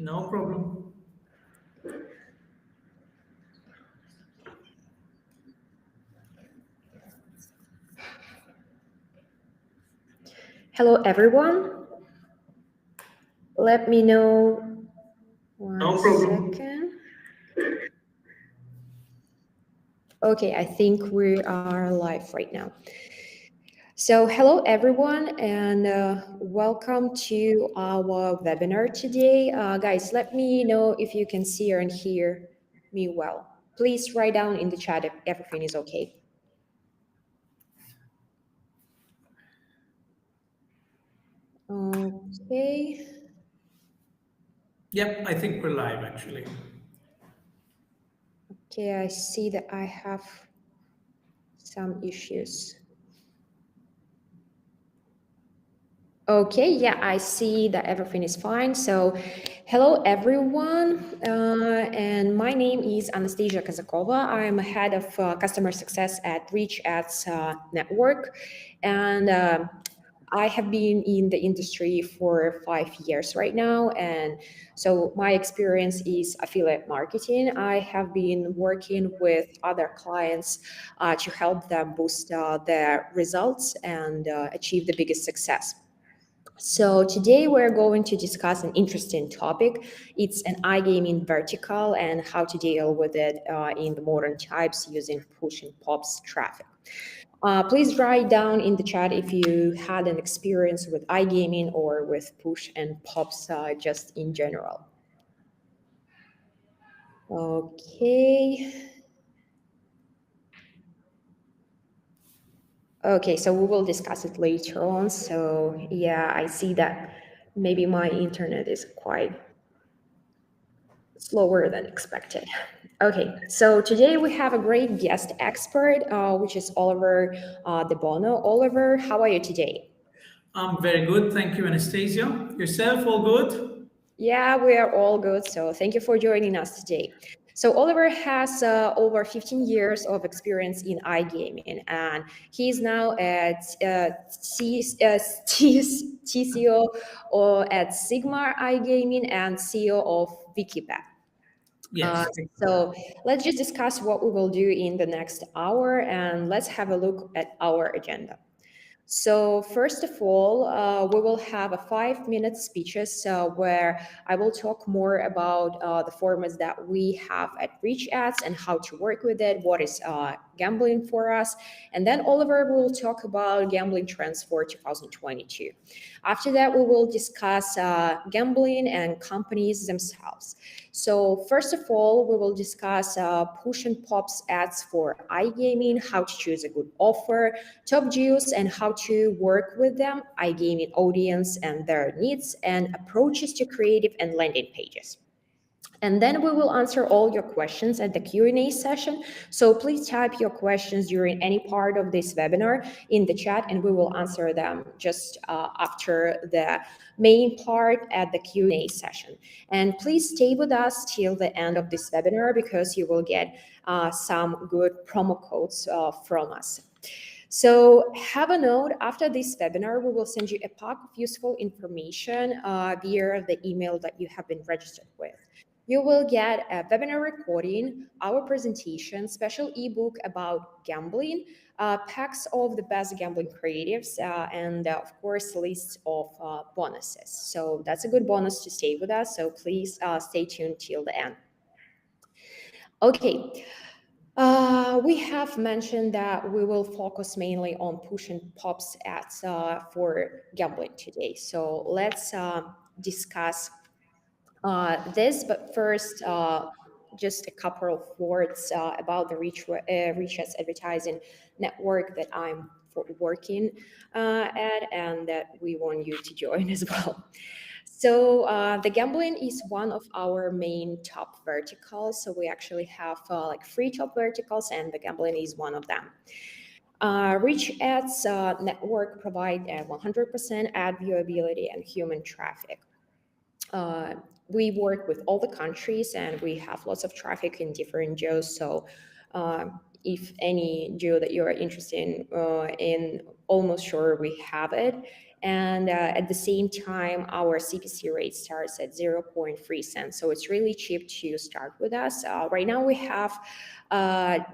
No problem. Hello, everyone. Let me know one No problem. second. Okay, I think we are live right now. So hello, everyone, and welcome to our webinar today. Guys, let me know if you can see and hear me well. Please write down in the chat if everything is okay. Okay. Yep, I think we're live actually. Okay, I see that I have some issues. Okay, yeah, I see that everything is fine. So, hello everyone, and my name is Anastasia Kazakova. I'm head of customer success at RichAds network, and I have been in the industry for 5 years right now, and so my experience is affiliate marketing. I have been working with other clients to help them boost their results and achieve the biggest success. So today we're going to discuss an interesting topic. It's an iGaming vertical and how to deal with it in the modern types using push and pops traffic. Please write down in the chat if you had an experience with iGaming or with push and pops just in general. Okay. Okay, so we will discuss it later on. So yeah, I see that maybe my internet is quite slower than expected. Okay, so today we have a great guest expert, which is Oliver De Bono. Oliver, how are you today? I'm very good. Thank you, Anastasia. Yourself, all good? Yeah, we are all good. So thank you for joining us today. So Oliver has over 15 years of experience in iGaming, and he's now at TCO or at Sigma iGaming and CEO of Wikibet. Yes. So let's just discuss what we will do in the next hour, and let's have a look at our agenda. So first of all, we will have a 5-minute speeches where I will talk more about the formats that we have at RichAds and how to work with it, what is gambling for us. And then Oliver will talk about gambling trends for 2022. After that, we will discuss gambling and companies themselves. So first of all, we will discuss push and pops ads for iGaming, how to choose a good offer, top GEOs and how to work with them, iGaming audience and their needs, and approaches to creative and landing pages. And then we will answer all your questions at the Q&A session. So please type your questions during any part of this webinar in the chat, and we will answer them just after the main part at the Q&A session. And please stay with us till the end of this webinar because you will get some good promo codes from us. So have a note, after this webinar, we will send you a pack of useful information via the email that you have been registered with. You will get a webinar recording, our presentation, special ebook about gambling, packs of the best gambling creatives, and of course, lists of bonuses. So that's a good bonus to stay with us. So please stay tuned till the end. Okay. We have mentioned that we will focus mainly on push and pops ads for gambling today. So let's discuss this, but first, just a couple of words about the RichAds advertising network that I'm working at and that we want you to join as well. So the gambling is one of our main top verticals. So we actually have like 3 top verticals, and the gambling is one of them. RichAds network provide 100% ad viewability and human traffic. We work with all the countries and we have lots of traffic in different geos. So if any geo that you are interested in, almost sure we have it. And at the same time, our CPC rate starts at 0.3 cents. So it's really cheap to start with us. Right now we have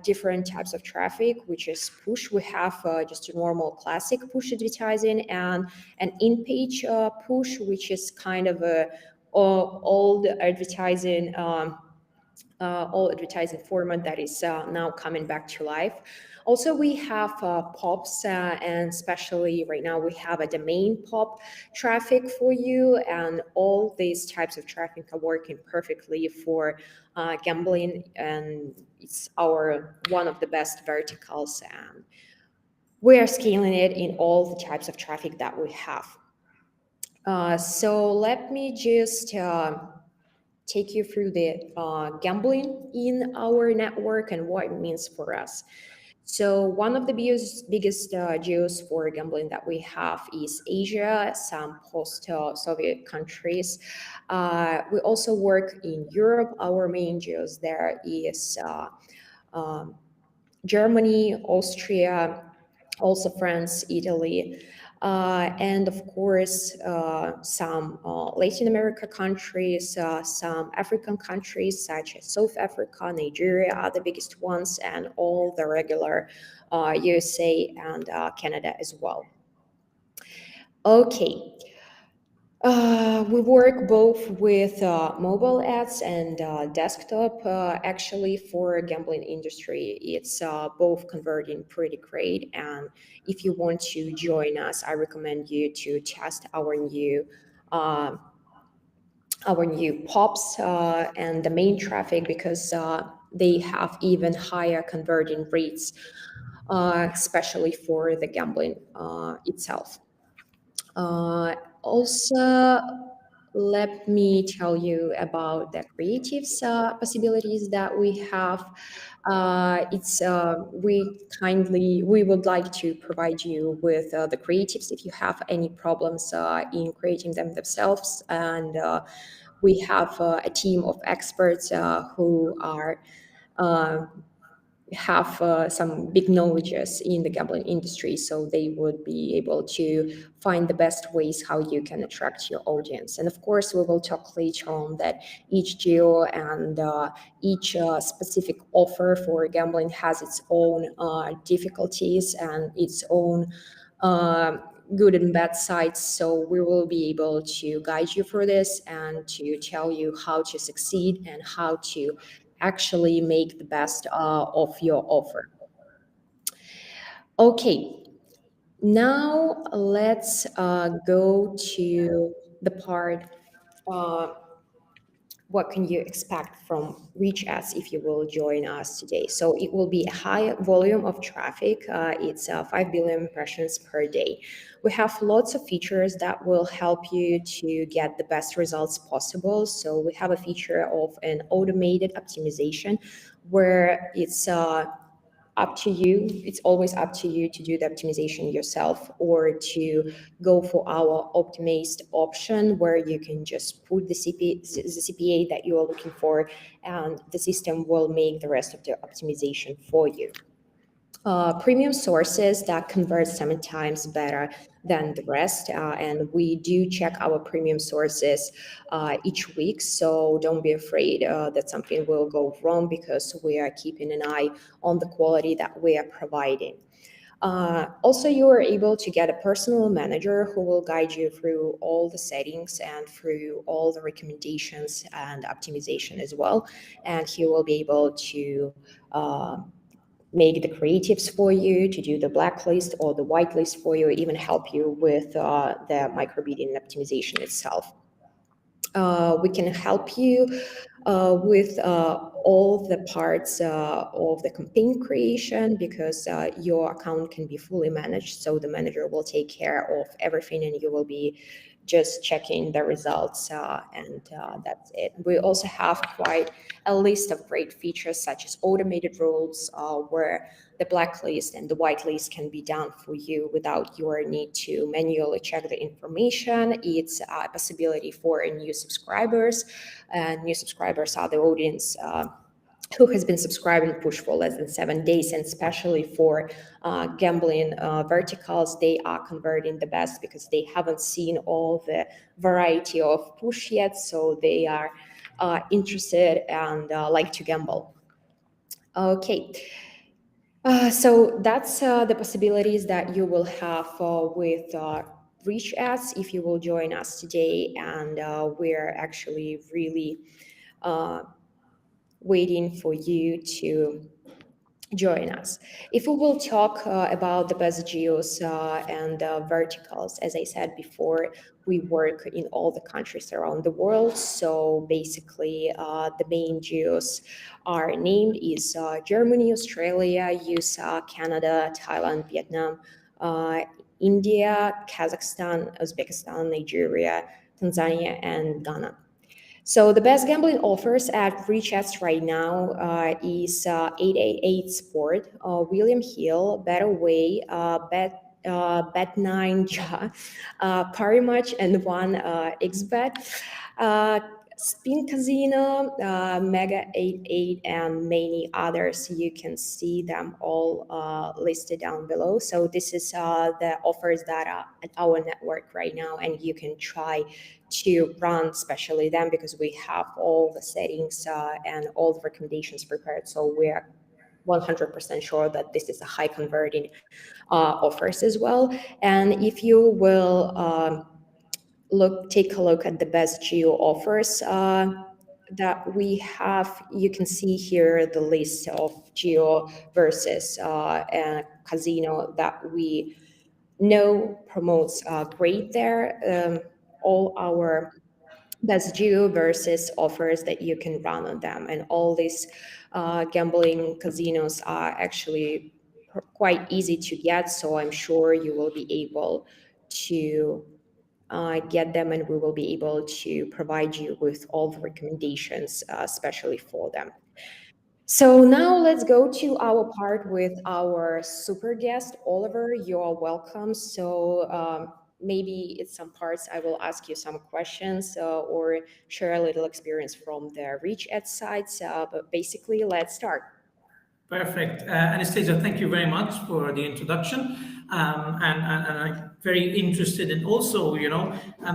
different types of traffic, which is push. We have just a normal classic push advertising and an in-page push, which is kind of a old advertising all advertising format that is now coming back to life. Also, we have pops, and especially right now we have a domain pop traffic for you, and all these types of traffic are working perfectly for gambling, and it's our one of the best verticals, and we are scaling it in all the types of traffic that we have. So let me just take you through the gambling in our network and what it means for us. So one of the biggest geos for gambling that we have is Asia, some post-Soviet countries. We also work in Europe. Our main geos there is um, Germany, Austria, also France, Italy, and of course some Latin America countries, some African countries such as South Africa, Nigeria are the biggest ones, and all the regular USA and Canada as well. Okay. We work both with mobile ads and desktop. Actually, for gambling industry, it's both converting pretty great. And if you want to join us, I recommend you to test uh, our new pops and the main traffic, because they have even higher converting rates, especially for the gambling itself. Also, let me tell you about the creatives possibilities that we have. It's we would like to provide you with the creatives if you have any problems in creating them themselves, and we have a team of experts who are uh, have some big knowledges in the gambling industry, so they would be able to find the best ways how you can attract your audience. And of course, we will talk later on that each geo and each specific offer for gambling has its own difficulties and its own uh, good and bad sides. So we will be able to guide you through this and to tell you how to succeed and how to actually make the best of your offer. Okay, now let's go to the part uh, what can you expect from RichAds if you will join us today. So it will be a high volume of traffic. It's 5 billion impressions per day. We have lots of features that will help you to get the best results possible. So we have a feature of an automated optimization where it's up to you. It's always up to you to do the optimization yourself, or to go for our optimized option where you can just put the CPA that you are looking for, and the system will make the rest of the optimization for you. Premium sources that convert 7 times better than the rest. And we do check our premium sources each week. So don't be afraid that something will go wrong, because we are keeping an eye on the quality that we are providing. Also, you are able to get a personal manager who will guide you through all the settings and through all the recommendations and optimization as well. And he will be able to make the creatives for you, to do the blacklist or the whitelist for you, even help you with the microbidding optimization itself. We can help you with all the parts of the campaign creation, because your account can be fully managed. So the manager will take care of everything, and you will be just checking the results, and that's it. We also have quite a list of great features, such as automated rules, where the blacklist and the whitelist can be done for you without your need to manually check the information. It's a possibility for new subscribers, and new subscribers are the audience who has been subscribing push for less than 7 days, and especially for gambling verticals, they are converting the best because they haven't seen all the variety of push yet, so they are interested and like to gamble. Okay. So that's the possibilities that you will have with RichAds if you will join us today, and we're actually really uh, waiting for you to join us. If we will talk about the best geos and verticals, as I said before, we work in all the countries around the world. So basically, the main geos are named is Germany, Australia, USA, Canada, Thailand, Vietnam, uh, India, Kazakhstan, Uzbekistan, Nigeria, Tanzania, and Ghana. So the best gambling offers at RichAds right now is 888 Sport, William Hill, Better Way, Bet9 Ja, Parimatch, and one XBet. Uh, Spin Casino, Mega 88, and many others. You can see them all listed down below. So this is the offers that are at our network right now, and you can try to run especially them because we have all the settings and all the recommendations prepared. So we're 100% sure that this is a high converting offers as well. And if you will take a look at the best geo offers that we have, you can see here the list of geo versus casino that we know promotes great there. All our best geo versus offers that you can run on them, and all these gambling casinos are actually quite easy to get, so I'm sure you will be able to get them, and we will be able to provide you with all the recommendations especially for them. So now let's go to our part with our super guest, Oliver. You're welcome. So maybe in some parts I will ask you some questions or share a little experience from the RichAds sites. But basically, let's start. Perfect. Anastasia, thank you very much for the introduction. And I'm very interested in also,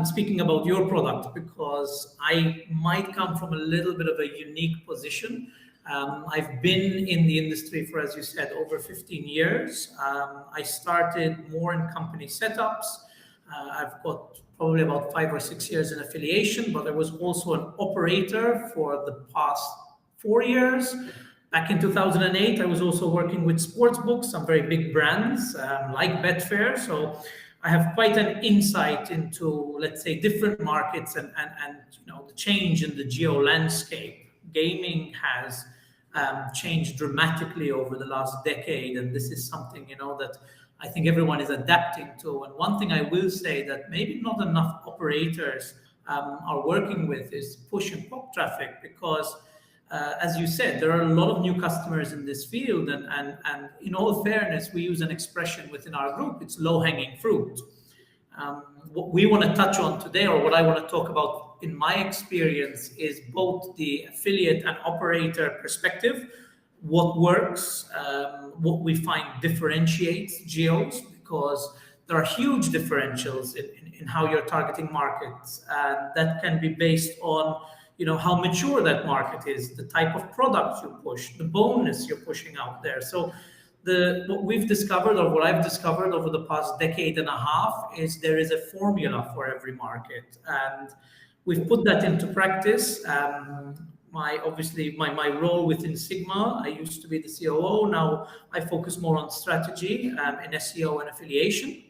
speaking about your product because I might come from a little bit of a unique position. I've been in the industry for, as you said, over 15 years. I started more in company setups. I've got probably about 5 or 6 years in affiliation, but I was also an operator for the past 4 years. Back in 2008, I was also working with sports books, some very big brands like Betfair. So I have quite an insight into, let's say, different markets and the change in the geo landscape. Gaming has changed dramatically over the last decade, and this is something that I think everyone is adapting to. And one thing I will say that maybe not enough operators are working with is push and pop traffic because as you said, there are a lot of new customers in this field, and in all fairness, we use an expression within our group. It's low-hanging fruit. What we want to touch on today, or what I want to talk about in my experience, is both the affiliate and operator perspective, what works, what we find differentiates geos, because there are huge differentials in how you're targeting markets, and that can be based on how mature that market is, the type of product you push, the bonus you're pushing out there. So what we've discovered, or what I've discovered over the past decade and a half, is there is a formula for every market, and we've put that into practice. My role within Sigma, I used to be the COO. Now I focus more on strategy in SEO and affiliation.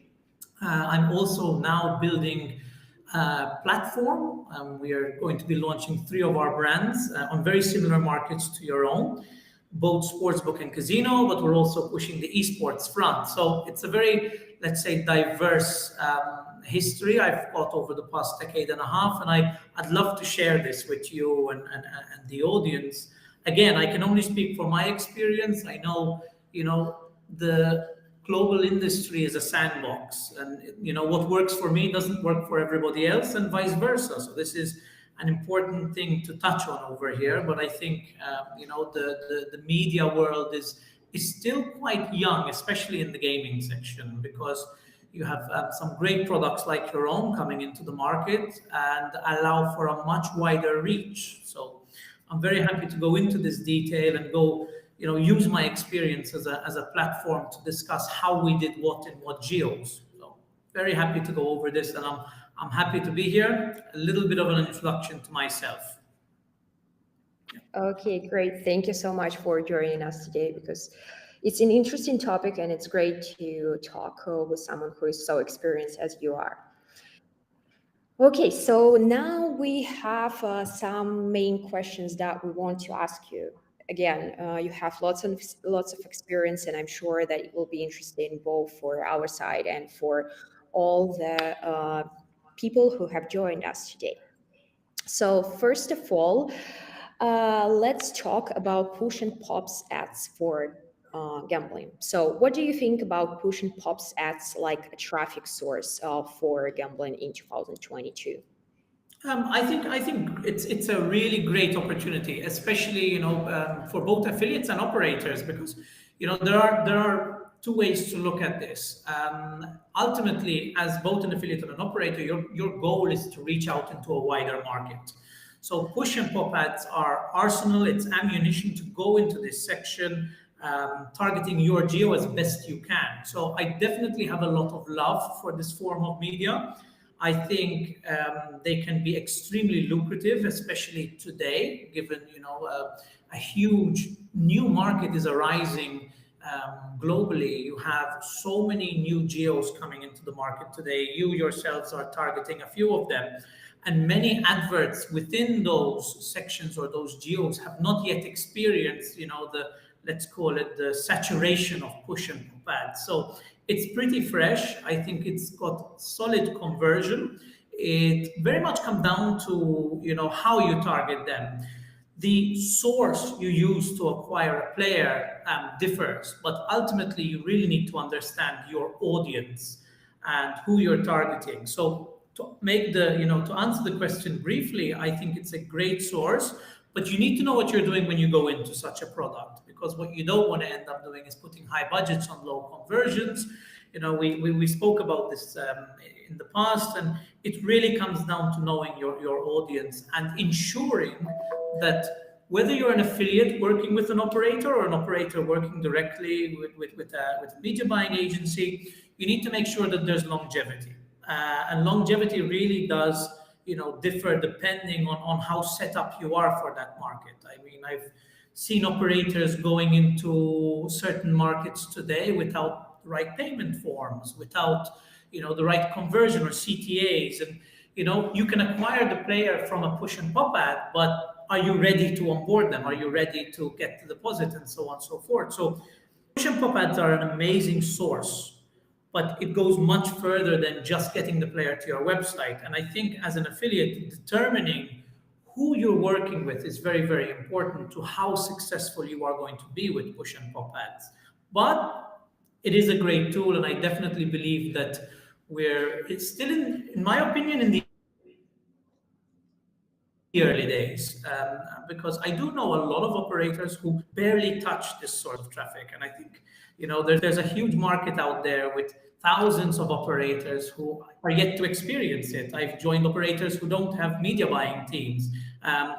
I'm also now building platform. We are going to be launching 3 of our brands on very similar markets to your own, both sportsbook and casino, but we're also pushing the esports front. So it's a very, let's say, diverse history I've got over the past decade and a half, and I'd love to share this with you and the audience. Again, I can only speak for my experience. I know, the global industry is a sandbox, and what works for me doesn't work for everybody else, and vice versa. So this is an important thing to touch on over here. But I think the media world is still quite young, especially in the gaming section, because you have some great products like your own coming into the market and allow for a much wider reach. So I'm very happy to go into this detail and go, use my experience as a platform to discuss how we did what in what geos. So very happy to go over this, and I'm happy to be here. A little bit of an introduction to myself. Okay, great. Thank you so much for joining us today, because it's an interesting topic and it's great to talk with someone who is so experienced as you are. Okay, so now we have some main questions that we want to ask you. Again, you have lots of experience, and I'm sure that it will be interesting both for our side and for all the people who have joined us today. So first of all, let's talk about push and pops ads for gambling. So what do you think about push and pops ads like a traffic source for gambling in 2022? I think it's a really great opportunity, especially for both affiliates and operators, because there are two ways to look at this. Ultimately, as both an affiliate and an operator, your goal is to reach out into a wider market. So push and pop ads are arsenal, it's ammunition to go into this section, targeting your geo as best you can. So I definitely have a lot of love for this form of media. I think they can be extremely lucrative, especially today, given a huge new market is arising globally. You have so many new geos coming into the market today. You yourselves are targeting a few of them, and many adverts within those sections or those geos have not yet experienced, the, let's call it, the saturation of push and pop ads. So it's pretty fresh. I think it's got solid conversion. It very much comes down to how you target them. The source you use to acquire a player differs, but ultimately you really need to understand your audience and who you're targeting. So to make to answer the question briefly, I think it's a great source, but you need to know what you're doing when you go into such a product, because what you don't want to end up doing is putting high budgets on low conversions. We spoke about this in the past, and it really comes down to knowing your audience and ensuring that whether you're an affiliate working with an operator or an operator working directly with a media buying agency, you need to make sure that there's longevity. And longevity really does differ depending on how set up you are for that market. I mean, I've seen operators going into certain markets today without the right payment forms, without the right conversion or CTAs, and you can acquire the player from a push and pop ad, but are you ready to onboard them? Are you ready to get the deposit, and so on and so forth? So push and pop ads are an amazing source, but it goes much further than just getting the player to your website. And I think as an affiliate, determining who you're working with is very, very important to how successful you are going to be with push and pop ads. But it is a great tool, and I definitely believe that it's still, in my opinion, in the early days, because I do know a lot of operators who barely touch this sort of traffic. And I think there's a huge market out there with thousands of operators who are yet to experience it. I've joined operators who don't have media buying teams.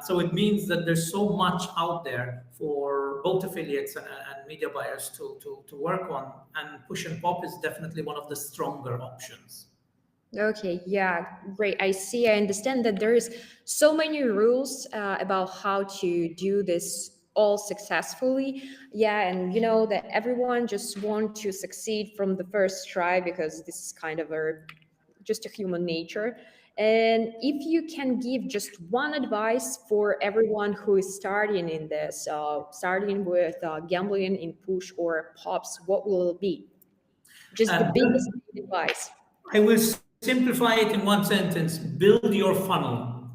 So it means that there's so much out there for both affiliates and media buyers to work on. And push and pop is definitely one of the stronger options. Okay, yeah, great. I see. I understand that there is so many rules about how to do this all successfully. Yeah, and that everyone just want to succeed from the first try, because this is kind of just a human nature. And if you can give just one advice for everyone who is starting in this, starting with gambling in push or pops, what will it be? Just the biggest advice. I will simplify it in one sentence: build your funnel.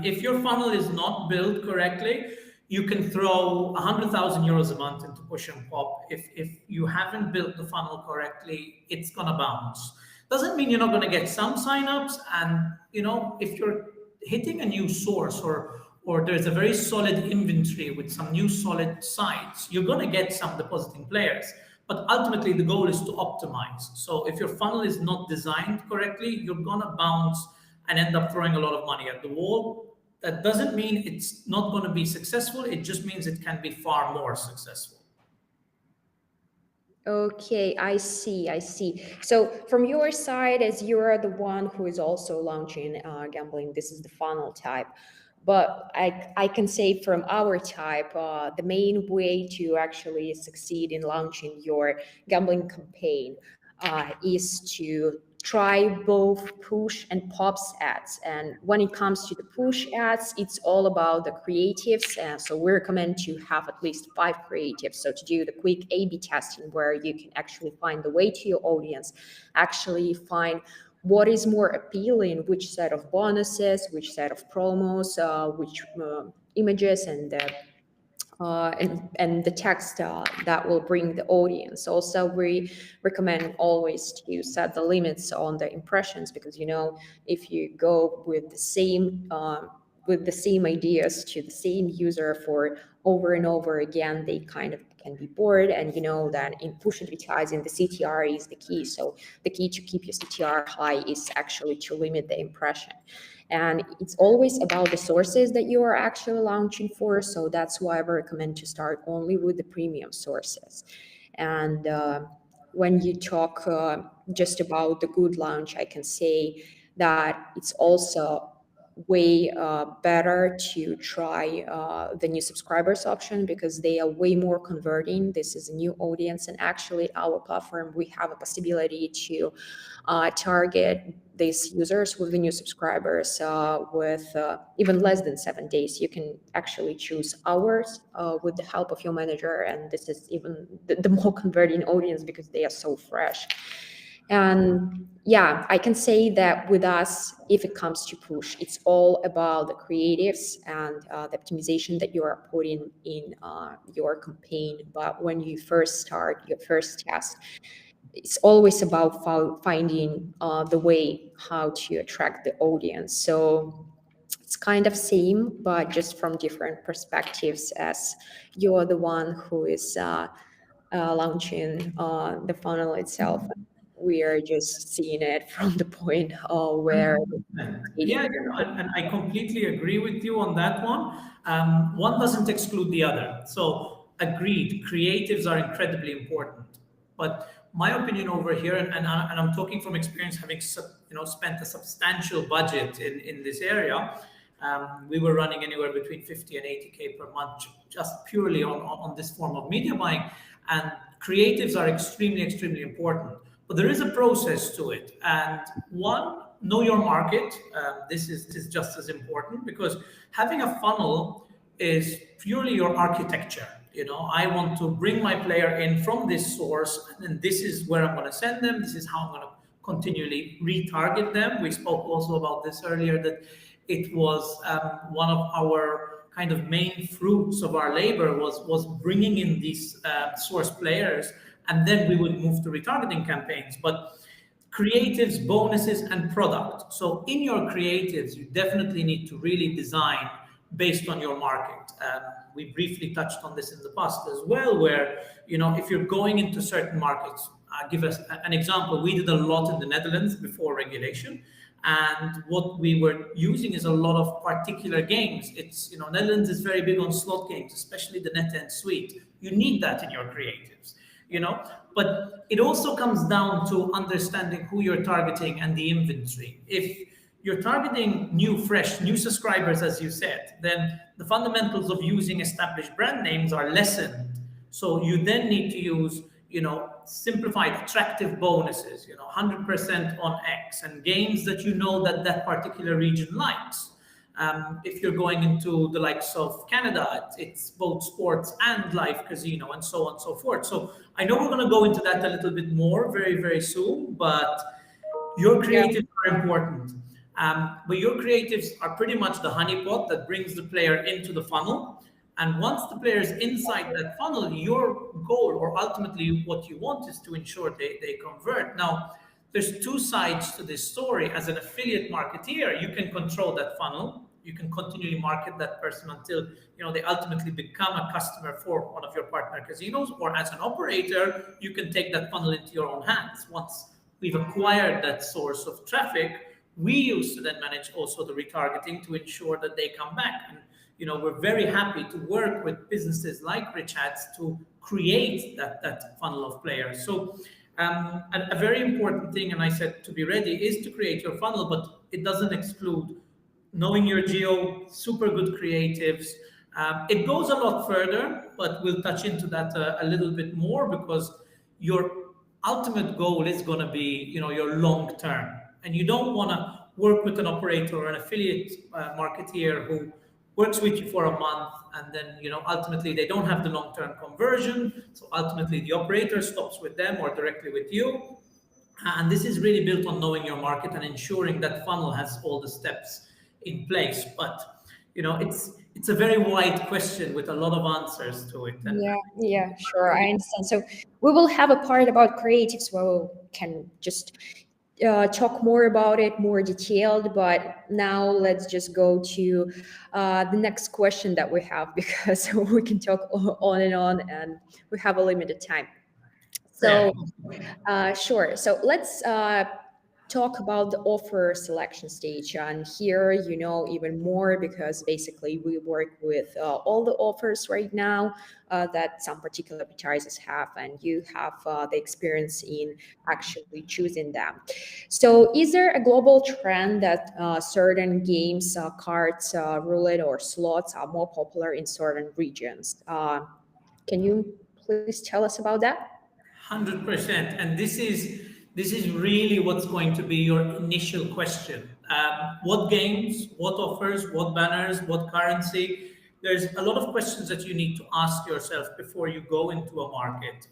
If your funnel is not built correctly, you can throw 100,000 euros a month into push and pop. If you haven't built the funnel correctly, it's gonna bounce. Doesn't mean you're not gonna get some signups, and if you're hitting a new source, or there's a very solid inventory with some new solid sites, you're going to get some depositing players. But ultimately, the goal is to optimize. So if your funnel is not designed correctly, you're going to bounce and end up throwing a lot of money at the wall. That doesn't mean it's not going to be successful. It just means it can be far more successful. Okay, I see. I see. So from your side, as you're the one who is also launching gambling, this is the funnel type. But I can say from our type, the main way to actually succeed in launching your gambling campaign is to try both push and pops ads. And when it comes to the push ads, it's all about the creatives. So we recommend to have at least 5 creatives. So to do the quick A/B testing where you can actually find the way to your audience, actually find what is more appealing, which set of bonuses, which set of promos, which images and the text that will bring the audience. Also, we recommend always to set the limits on the impressions, because if you go with the same ideas to the same user for over and over again, they kind of can be bored. And that in push advertising, the CTR is the key. So the key to keep your CTR high is actually to limit the impression. And it's always about the sources that you are actually launching for. So that's why I recommend to start only with the premium sources. And when you talk just about the good launch, I can say that it's also way better to try the new subscribers option, because they are way more converting. This is a new audience, and actually our platform, we have a possibility to target these users with the new subscribers with even less than 7 days. You can actually choose hours with the help of your manager, and this is even the more converting audience because they are so fresh. And yeah, I can say that with us, if it comes to push, it's all about the creatives and the optimization that you are putting in your campaign. But when you first start your first test, it's always about finding the way how to attract the audience. So it's kind of same, but just from different perspectives, as you're the one who is launching the funnel itself. We are just seeing it from the point where 100%. creating. Yeah, and I completely agree with you on that one. One doesn't exclude the other. So, agreed, creatives are incredibly important. But my opinion over here, and I'm talking from experience, having spent a substantial budget in this area. We were running anywhere between 50 and 80K per month, just purely on this form of media buying. And creatives are extremely, extremely important. But there is a process to it. And one, know your market. This is just as important, because having a funnel is purely your architecture. I want to bring my player in from this source, and this is where I'm going to send them. This is how I'm going to continually retarget them. We spoke also about this earlier, that it was one of our kind of main fruits of our labor was bringing in these source players, and then we would move to retargeting campaigns. But creatives, bonuses, and product. So in your creatives, you definitely need to really design based on your market. We briefly touched on this in the past as well, where if you're going into certain markets, I'll give us an example. We did a lot in the Netherlands before regulation, and what we were using is a lot of particular games. It's Netherlands is very big on slot games, especially the net and suite. You need that in your creatives. But it also comes down to understanding who you're targeting and the inventory. If you're targeting new subscribers, as you said, then the fundamentals of using established brand names are lessened. So you then need to use simplified attractive bonuses, 100% on X, and games that that particular region likes. If you're going into the likes of Canada, it's both sports and live casino, and so on and so forth. So I know we're going to go into that a little bit more very, very soon, but your Yeah. creatives are important. But your creatives are pretty much the honeypot that brings the player into the funnel. And once the player is inside that funnel, your goal, or ultimately what you want, is to ensure they convert. Now, there's two sides to this story. As an affiliate marketeer, you can control that funnel. You can continually market that person until they ultimately become a customer for one of your partner casinos. Or as an operator, you can take that funnel into your own hands. Once we've acquired that source of traffic, we used to then manage also the retargeting to ensure that they come back. And we're very happy to work with businesses like RichAds to create that funnel of players. So a very important thing, and I said to be ready, is to create your funnel, but it doesn't exclude knowing your geo, super good creatives. It goes a lot further, but we'll touch into that a little bit more, because your ultimate goal is going to be your long term, and you don't want to work with an operator or an affiliate marketeer who works with you for a month, and then ultimately they don't have the long-term conversion, so ultimately the operator stops with them or directly with you. And this is really built on knowing your market and ensuring that funnel has all the steps in place. But it's a very wide question with a lot of answers to it. And Yeah, sure, I understand. So we will have a part about creatives where we can just talk more about it, more detailed. But now let's just go to the next question that we have, because we can talk on, and we have a limited time. So sure. So let's talk about the offer selection stage. And here, even more, because basically we work with all the offers right now that some particular advertisers have, and you have the experience in actually choosing them. So is there a global trend that certain games, cards, roulette, or slots are more popular in certain regions? Can you please tell us about that? 100%. And this is really what's going to be your initial question. What games, what offers, what banners, what currency? There's a lot of questions that you need to ask yourself before you go into a market.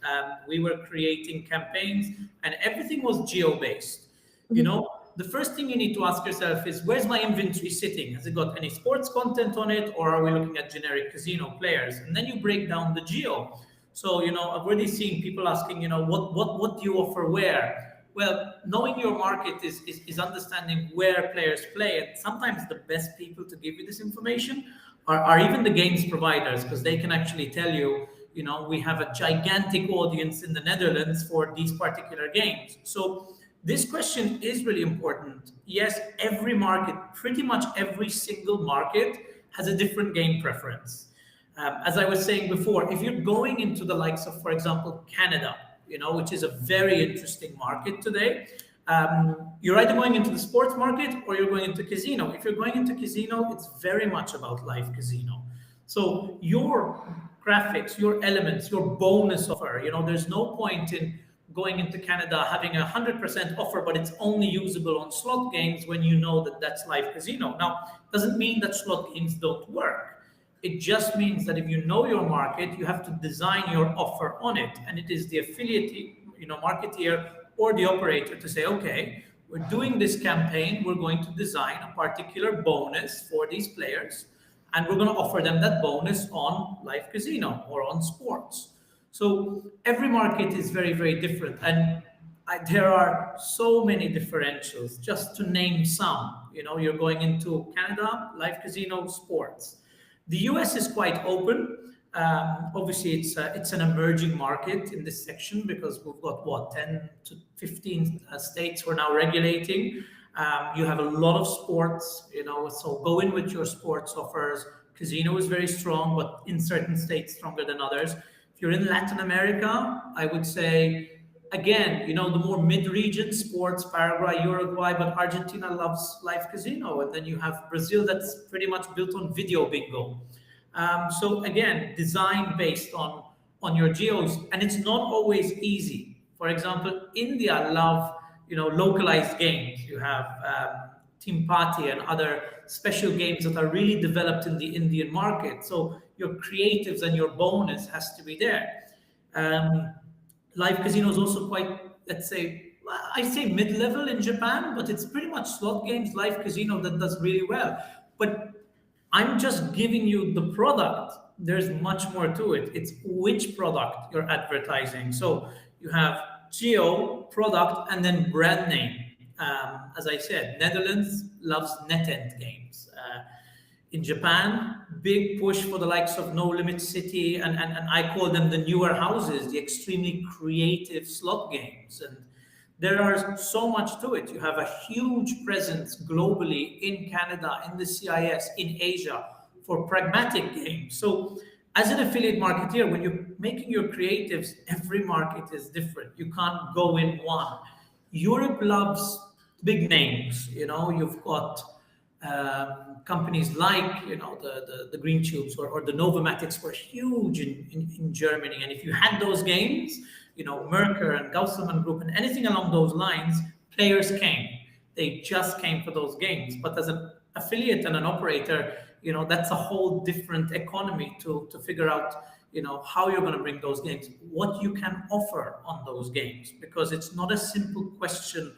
We were creating campaigns, and everything was geo-based. The first thing you need to ask yourself is, where's my inventory sitting? Has it got any sports content on it, or are we looking at generic casino players? And then you break down the geo. So, I've already seen people asking, what do you offer where? Well, knowing your market is understanding where players play. And sometimes the best people to give you this information are even the games providers, because they can actually tell you, we have a gigantic audience in the Netherlands for these particular games. So this question is really important. Yes, every market, pretty much every single market, has a different game preference. As I was saying before, if you're going into the likes of, for example, Canada, which is a very interesting market today, you're either going into the sports market or you're going into casino. If you're going into casino, it's very much about live casino. So your graphics, your elements, your bonus offer, there's no point in going into Canada having 100% offer, but it's only usable on slot games when you know that that's live casino. Now, doesn't mean that slot games don't work. It just means that if you know your market, you have to design your offer on it. And it is the affiliate, marketeer or the operator to say, okay, we're doing this campaign. We're going to design a particular bonus for these players, and we're going to offer them that bonus on live casino or on sports. So every market is very, very different. And there are so many differentials. Just to name some, you're going into Canada, live casino, sports. The US is quite open. Obviously, it's an emerging market in this section, because we've got 10 to 15 states we're now regulating. You have a lot of sports, so go in with your sports offers. Casino is very strong, but in certain states stronger than others. If you're in Latin America, I would say, again, the more mid-region sports, Paraguay, Uruguay, but Argentina loves live casino. And then you have Brazil, that's pretty much built on video bingo. So again, design based on your geos, and it's not always easy. For example, India love localized games. You have Team Party and other special games that are really developed in the Indian market. So your creatives and your bonus has to be there. Live casino is also quite, let's say, I say mid-level in Japan, but it's pretty much slot games, live casino that does really well. But I'm just giving you the product. There's much more to it. It's which product you're advertising. So you have geo, product, and then brand name. As I said, Netherlands loves net end games. In Japan, big push for the likes of No Limit City, and I call them the newer houses, the extremely creative slot games. And there are so much to it. You have a huge presence globally in Canada, in the CIS, in Asia for pragmatic games. So as an affiliate marketeer, when you're making your creatives, every market is different. You can't go in one. Europe loves big names. You've got companies like the Green Tubes or the Novamatics were huge in Germany. And if you had those games, Merker and Gausselmann Group and anything along those lines, players came. They just came for those games. But as an affiliate and an operator, that's a whole different economy to figure out how you're going to bring those games, what you can offer on those games, because it's not a simple question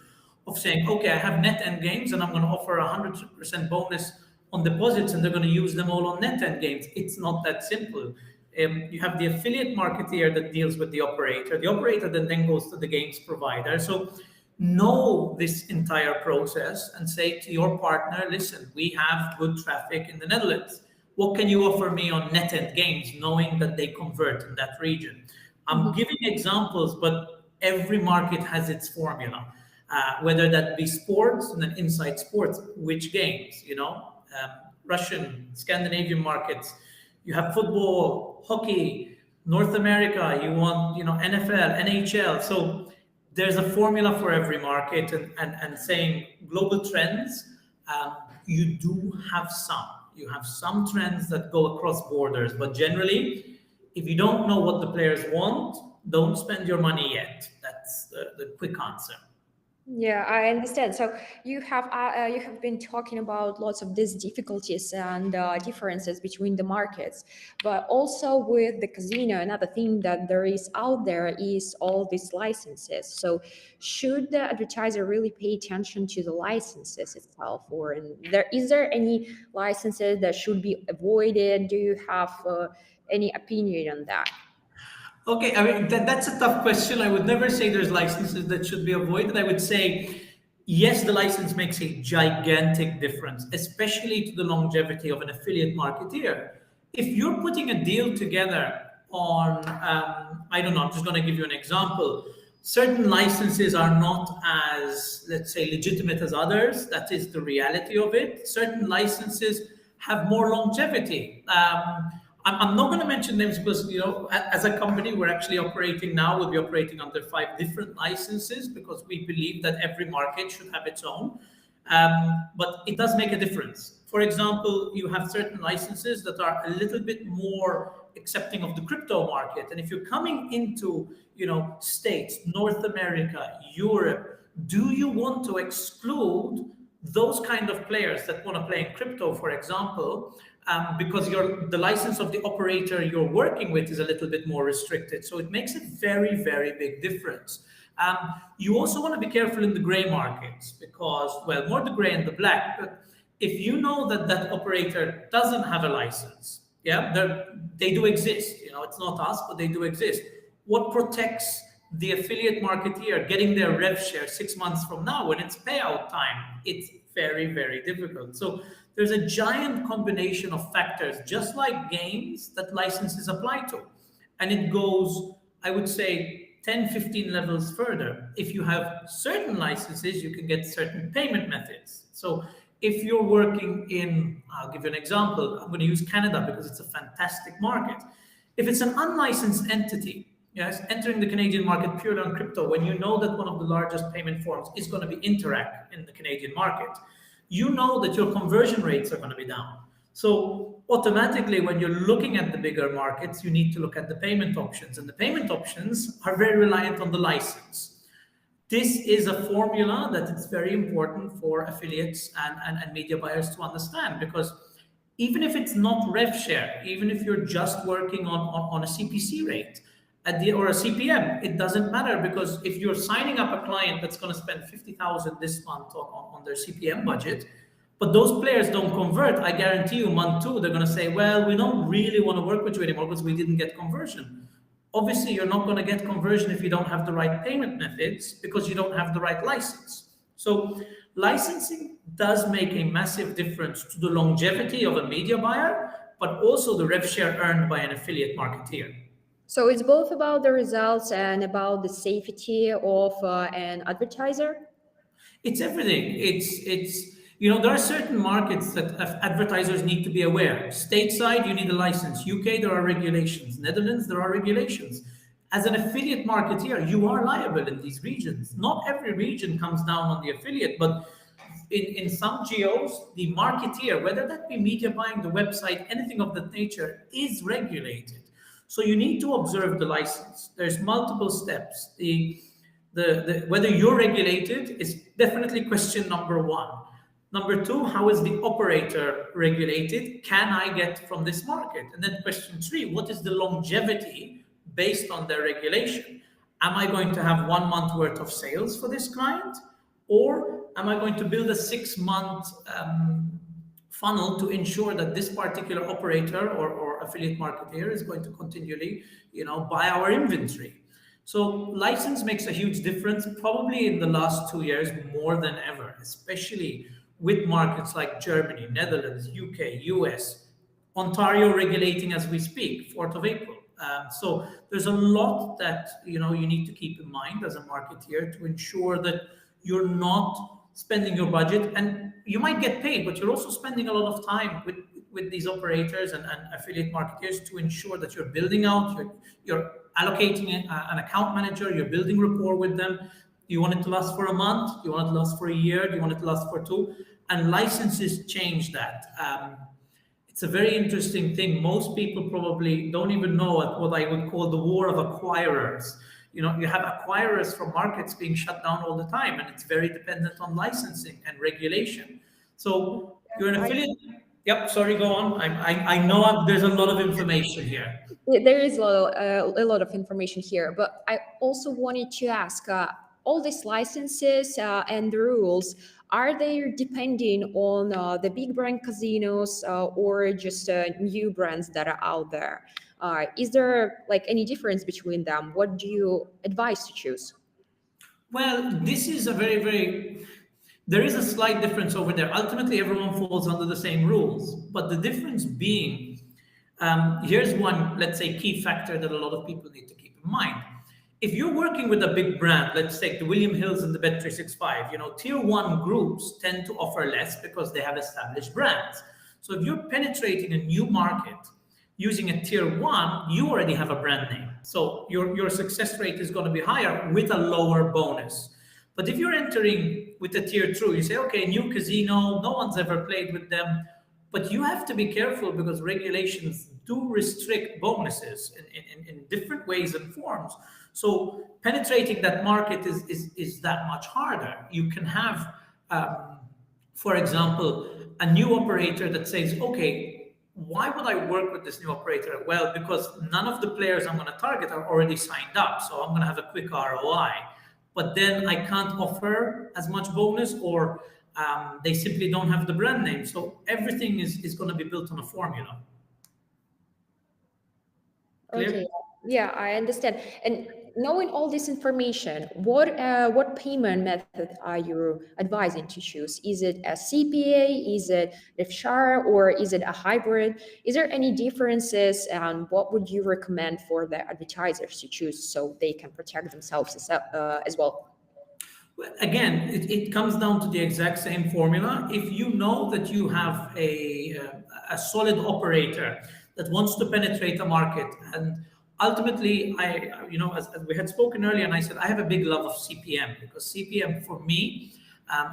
of saying, okay, I have net end games and I'm going to offer 100% bonus on deposits and they're going to use them all on net end games. It's not that simple. You have the affiliate marketeer that deals with the operator. The operator then goes to the games provider. So know this entire process and say to your partner, listen, we have good traffic in the Netherlands. What can you offer me on net end games, knowing that they convert in that region? I'm giving examples, but every market has its formula. Whether that be sports and then inside sports, which games, Russian, Scandinavian markets, you have football, hockey, North America, you want, NFL, NHL. So there's a formula for every market, and saying global trends, you do have some. You have some trends that go across borders, but generally, if you don't know what the players want, don't spend your money yet. That's the quick answer. Yeah, I understand. So you have been talking about lots of these difficulties and differences between the markets, but also with the casino, another thing that there is out there is all these licenses. So should the advertiser really pay attention to the licenses itself, or is there any licenses that should be avoided? Do you have any opinion on that? Okay, I mean, that's a tough question. I would never say there's licenses that should be avoided. I would say, yes, the license makes a gigantic difference, especially to the longevity of an affiliate marketeer. If you're putting a deal together on, I don't know, I'm just going to give you an example. Certain licenses are not as, let's say, legitimate as others. That is the reality of it. Certain licenses have more longevity. I'm not going to mention names because, as a company, we're actually operating now. We'll be operating under 5 different licenses because we believe that every market should have its own. But it does make a difference. For example, you have certain licenses that are a little bit more accepting of the crypto market. And if you're coming into, States, North America, Europe, do you want to exclude those kind of players that want to play in crypto, for example, because the license of the operator you're working with is a little bit more restricted. So it makes a very, very big difference. You also want to be careful in the gray markets because, well, more the gray and the black, but if you know that that operator doesn't have a license, they do exist. It's not us, but they do exist. What protects the affiliate marketeer getting their rev share 6 months from now when it's payout time? It's very, very difficult. So there's a giant combination of factors, just like games, that licenses apply to. And it goes, I would say, 10, 15 levels further. If you have certain licenses, you can get certain payment methods. So if you're working in, I'll give you an example. I'm going to use Canada because it's a fantastic market. If it's an unlicensed entity, yes, entering the Canadian market purely on crypto, when you know that one of the largest payment forms is going to be Interac in the Canadian market, you know that your conversion rates are going to be down. So automatically, when you're looking at the bigger markets, you need to look at the payment options. And the payment options are very reliant on the license. This is a formula that it's very important for affiliates and media buyers to understand, because even if it's not rev share, even if you're just working on a CPC rate, or a CPM, it doesn't matter, because if you're signing up a client that's going to spend 50,000 this month on their CPM budget, but those players don't convert, I guarantee you month 2, they're going to say, well, we don't really want to work with you anymore because we didn't get conversion. Obviously, you're not going to get conversion if you don't have the right payment methods because you don't have the right license. So licensing does make a massive difference to the longevity of a media buyer, but also the rev share earned by an affiliate marketeer. So it's both about the results and about the safety of an advertiser? It's everything. There are certain markets that advertisers need to be aware. Stateside, you need a license. UK, there are regulations. Netherlands, there are regulations. As an affiliate marketeer, you are liable in these regions. Not every region comes down on the affiliate, but in some geos, the marketeer, whether that be media buying, the website, anything of that nature, is regulated. So you need to observe the license. There's multiple steps. Whether you're regulated is definitely question number one. Number two, how is the operator regulated? Can I get from this market? And then question three, what is the longevity based on their regulation? Am I going to have 1 month worth of sales for this client? Or am I going to build a 6-month funnel to ensure that this particular operator or affiliate marketer is going to continually, buy our inventory? So license makes a huge difference, probably in the last 2 years more than ever, especially with markets like Germany, Netherlands, UK, US, Ontario regulating as we speak, 4th of April. So there's a lot that you need to keep in mind as a marketeer to ensure that you're not spending your budget, and you might get paid, but you're also spending a lot of time with these operators and affiliate marketers to ensure that you're building out, you're allocating an account manager, you're building rapport with them. You want it to last for a month? Do you want it to last for a year? Do you want it to last for 2? And licenses change that. It's a very interesting thing. Most people probably don't even know what I would call the war of acquirers. You have acquirers from markets being shut down all the time, and it's very dependent on licensing and regulation. So you're an affiliate. Yep, sorry, go on. I know there's a lot of information here. There is a lot of information here, but I also wanted to ask, all these licenses and the rules, are they depending on the big brand casinos or just new brands that are out there? Is there any difference between them? What do you advise to choose? Well, this is a there is a slight difference over there. Ultimately, everyone falls under the same rules, but the difference being, here's one, let's say, key factor that a lot of people need to keep in mind. If you're working with a big brand, let's take the William Hills and the Bet365, tier 1 groups tend to offer less because they have established brands. So if you're penetrating a new market using a tier 1, you already have a brand name. So your success rate is going to be higher with a lower bonus. But if you're entering with a tier 2, you say, okay, new casino, no one's ever played with them. But you have to be careful because regulations do restrict bonuses in different ways and forms. So penetrating that market is that much harder. You can have, for example, a new operator that says, okay, why would I work with this new operator? Well, because none of the players I'm going to target are already signed up. So I'm going to have a quick ROI. But then I can't offer as much bonus, or they simply don't have the brand name. So everything is going to be built on a formula. Clear? Okay, yeah, I understand. And knowing all this information, what payment method are you advising to choose? Is it a CPA? Is it RevShare, or is it a hybrid? Is there any differences, and what would you recommend for the advertisers to choose so they can protect themselves as well? Well, again, it comes down to the exact same formula. If you know that you have a solid operator that wants to penetrate a market, and ultimately, as we had spoken earlier, and I said I have a big love of CPM, because CPM for me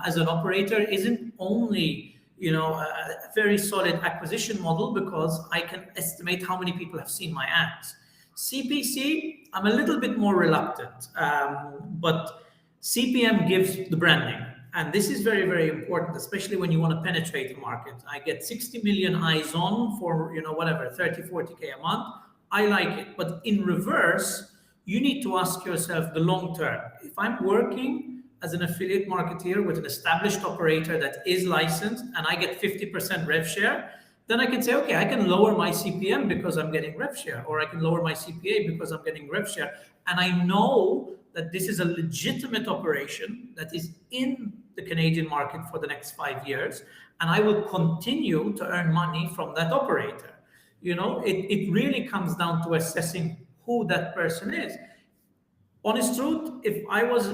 as an operator isn't only a very solid acquisition model, because I can estimate how many people have seen my ads. CPC, I'm a little bit more reluctant, but CPM gives the branding. And this is very, very important, especially when you want to penetrate the market. I get 60 million eyes on for, 30, 40K a month. I like it. But in reverse, you need to ask yourself the long term. If I'm working as an affiliate marketeer with an established operator that is licensed and I get 50% rev share, then I can say, okay, I can lower my CPM because I'm getting rev share, or I can lower my CPA because I'm getting rev share. And I know that this is a legitimate operation that is in the Canadian market for the next 5 years, and I will continue to earn money from that operator. It really comes down to assessing who that person is. Honest truth, if I was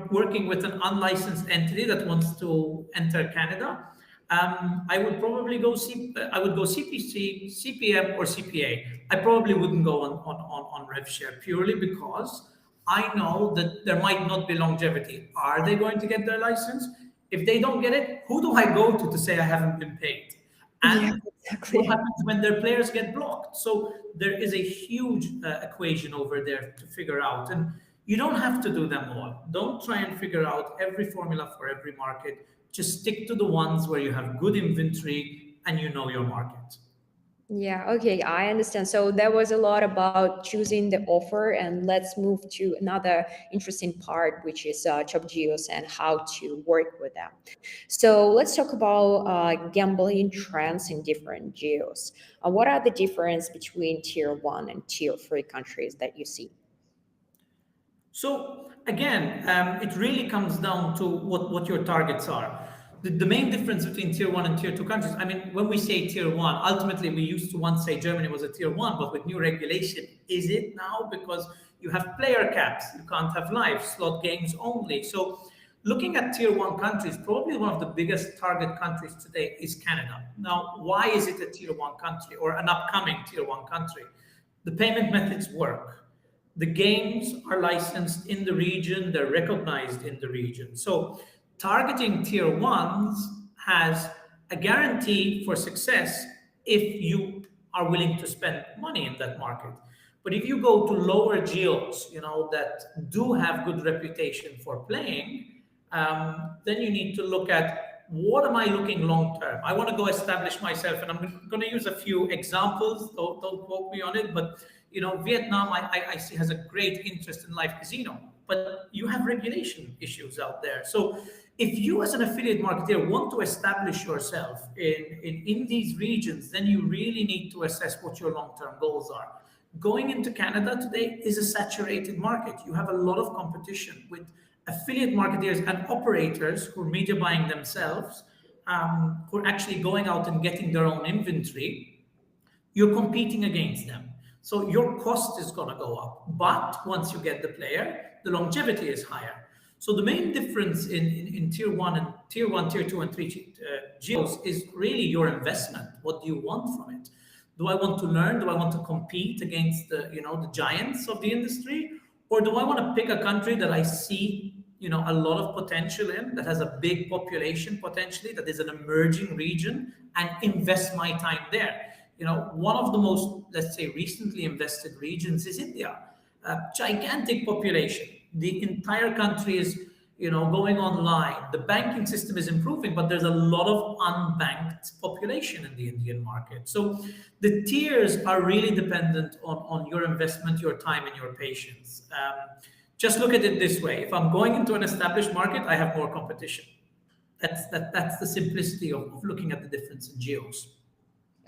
working with an unlicensed entity that wants to enter Canada, I would probably I would go CPC, CPM, or CPA. I probably wouldn't go on rev share, purely because I know that there might not be longevity. Are they going to get their license? If they don't get it, who do I go to say I haven't been paid? Yeah, And what exactly. happens when their players get blocked? So there is a huge equation over there to figure out. And you don't have to do them all. Don't try and figure out every formula for every market. Just stick to the ones where you have good inventory and you know your market. Yeah, okay, I understand. So there was a lot about choosing the offer, and let's move to another interesting part, which is top geos and how to work with them. So let's talk about gambling trends in different geos. What are the difference between tier one and tier three countries that you see? So again, it really comes down to what your targets are. The main difference between tier one and tier two countries, I mean, when we say tier one, ultimately we used to once say Germany was a tier one, but with new regulation, is it now? Because you have player caps, you can't have live, slot games only. So looking at tier one countries, probably one of the biggest target countries today is Canada. Now, why is it a tier one country or an upcoming tier one country? The payment methods work. The games are licensed in the region, they're recognized in the region. So targeting tier ones has a guarantee for success if you are willing to spend money in that market. But if you go to lower geos, that do have good reputation for playing, then you need to look at what am I looking long term. I want to go establish myself, and I'm going to use a few examples. Don't quote me on it, but Vietnam I see has a great interest in live casino, but you have regulation issues out there. So if you as an affiliate marketer want to establish yourself in these regions, then you really need to assess what your long-term goals are. Going into Canada today is a saturated market. You have a lot of competition with affiliate marketers and operators who are media buying themselves, who are actually going out and getting their own inventory. You're competing against them. So your cost is going to go up. But once you get the player, the longevity is higher. So the main difference in tier one, tier two, and three geos is really your investment. What do you want from it? Do I want to learn? Do I want to compete against the giants of the industry? Or do I want to pick a country that I see a lot of potential in, that has a big population potentially, that is an emerging region, and invest my time there? One of the most, let's say, recently invested regions is India. A gigantic population. The entire country is, going online. The banking system is improving, but there's a lot of unbanked population in the Indian market. So the tiers are really dependent on your investment, your time, and your patience. Just look at it this way. If I'm going into an established market, I have more competition. That's the simplicity of looking at the difference in geos.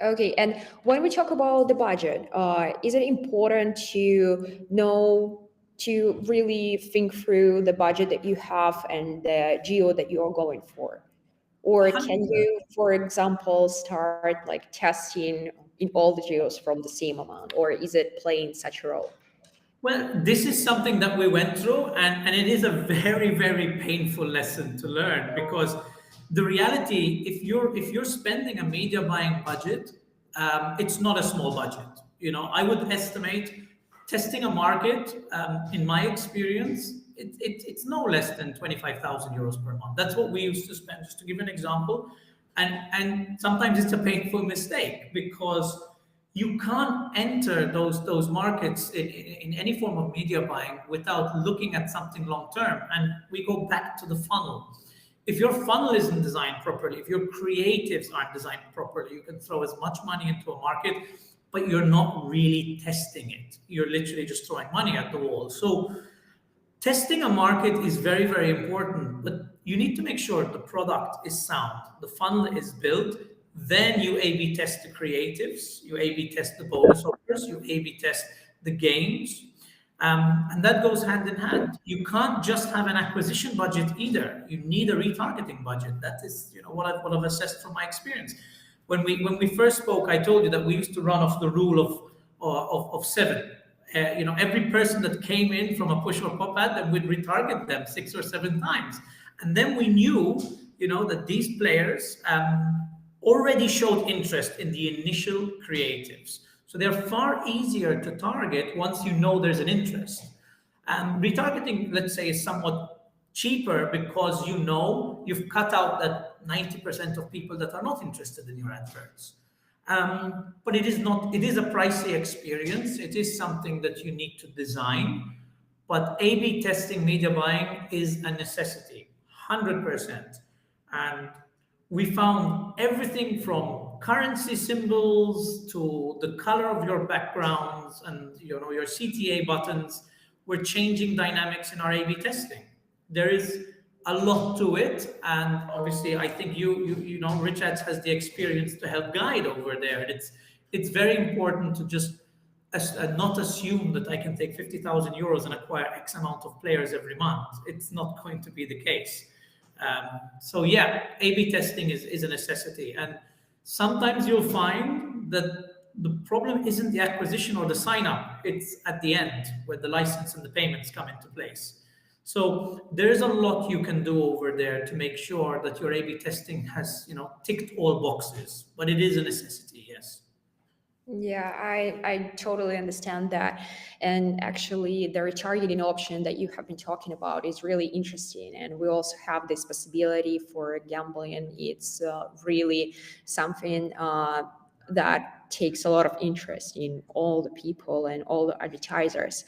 Okay, and when we talk about the budget, is it important to know, to really think through the budget that you have and the geo that you are going for? Or can 100%. you, for example, start like testing in all the geos from the same amount, or is it playing such a role? Well, this is something that we went through, and it is a very, very painful lesson to learn, because the reality, if you're spending a media buying budget, it's not a small budget. I would estimate testing a market, in my experience, it's no less than 25,000 euros per month. That's what we used to spend, just to give an example. And sometimes it's a painful mistake, because you can't enter those markets in any form of media buying without looking at something long term. And we go back to the funnel. If your funnel isn't designed properly, if your creatives aren't designed properly, you can throw as much money into a market, but you're not really testing it. You're literally just throwing money at the wall. So testing a market is very, very important, but you need to make sure the product is sound, the funnel is built, Then you A/B test the creatives, you A/B test the bonus offers, you A/B test the games, and that goes hand in hand. You can't just have an acquisition budget either. You need a retargeting budget. That is, what I've assessed from my experience. When we first spoke, I told you that we used to run off the rule of seven. Every person that came in from a push or pop ad, then we'd retarget them 6 or 7 times, and then we knew, that these players already showed interest in the initial creatives. So they're far easier to target once you know there's an interest. Retargeting, let's say, is somewhat cheaper because you've cut out that 90% of people that are not interested in your adverts. But it is not. It is a pricey experience. It is something that you need to design. But A/B testing media buying is a necessity, 100%. And we found everything from currency symbols to the color of your backgrounds and your CTA buttons. We're changing dynamics in our A/B testing. There is a lot to it, and obviously, I think RichAds has the experience to help guide over there. It's very important to just not assume that I can take 50,000 euros and acquire X amount of players every month. It's not going to be the case. So yeah, A/B testing is a necessity, and sometimes you'll find that the problem isn't the acquisition or the sign up; it's at the end where the license and the payments come into place. So there's a lot you can do over there to make sure that your A/B testing has ticked all boxes, but it is a necessity, yes. Yeah, I totally understand that. And actually, the retargeting option that you have been talking about is really interesting. And we also have this possibility for gambling. And it's really something that takes a lot of interest in all the people and all the advertisers.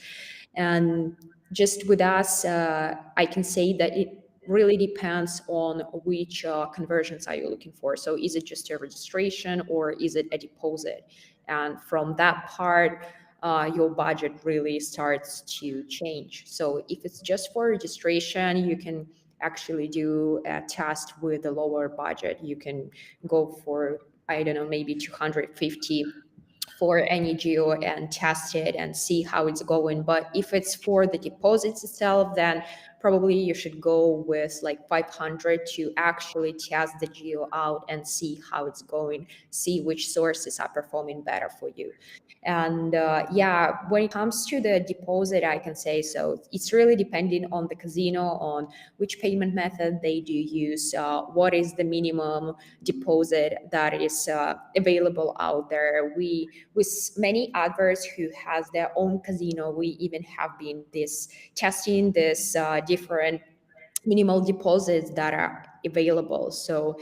And just with us, I can say that it really depends on which conversions are you looking for. So is it just a registration or is it a deposit? And from that part, your budget really starts to change. So if it's just for registration, you can actually do a test with a lower budget. You can go for, I don't know, maybe 250 for any geo and test it and see how it's going. But if it's for the deposits itself, then probably you should go with like 500 to actually test the geo out and see how it's going, see which sources are performing better for you. And yeah, when it comes to the deposit, I can say, so it's really depending on the casino, on which payment method they do use, what is the minimum deposit that is available out there. We, with many others who has their own casino, we even have been testing this different minimal deposits that are available. So,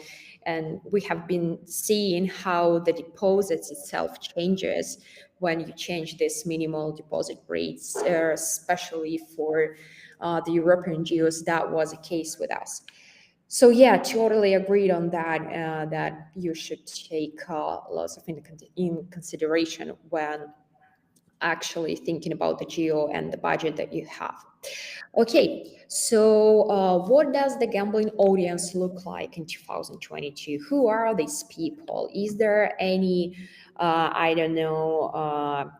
and we have been seeing how the deposits itself changes when you change this minimal deposit rates, especially for the European geos. That was a case with us. So yeah, totally agreed on that, that you should take lots of in consideration when actually thinking about the geo and the budget that you have. Okay, so what does the gambling audience look like in 2022? Who are these people? Is there any, I don't know,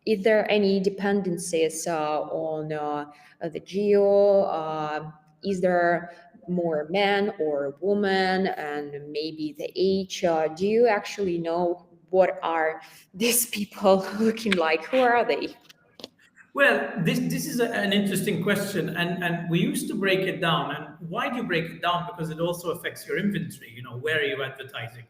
is there any dependencies on the geo? Is there more men or women, and maybe the age? Do you actually know what are these people looking like? Who are they? Well, this is an interesting question, and we used to break it down. And why do you break it down? Because it also affects your inventory. Where are you advertising?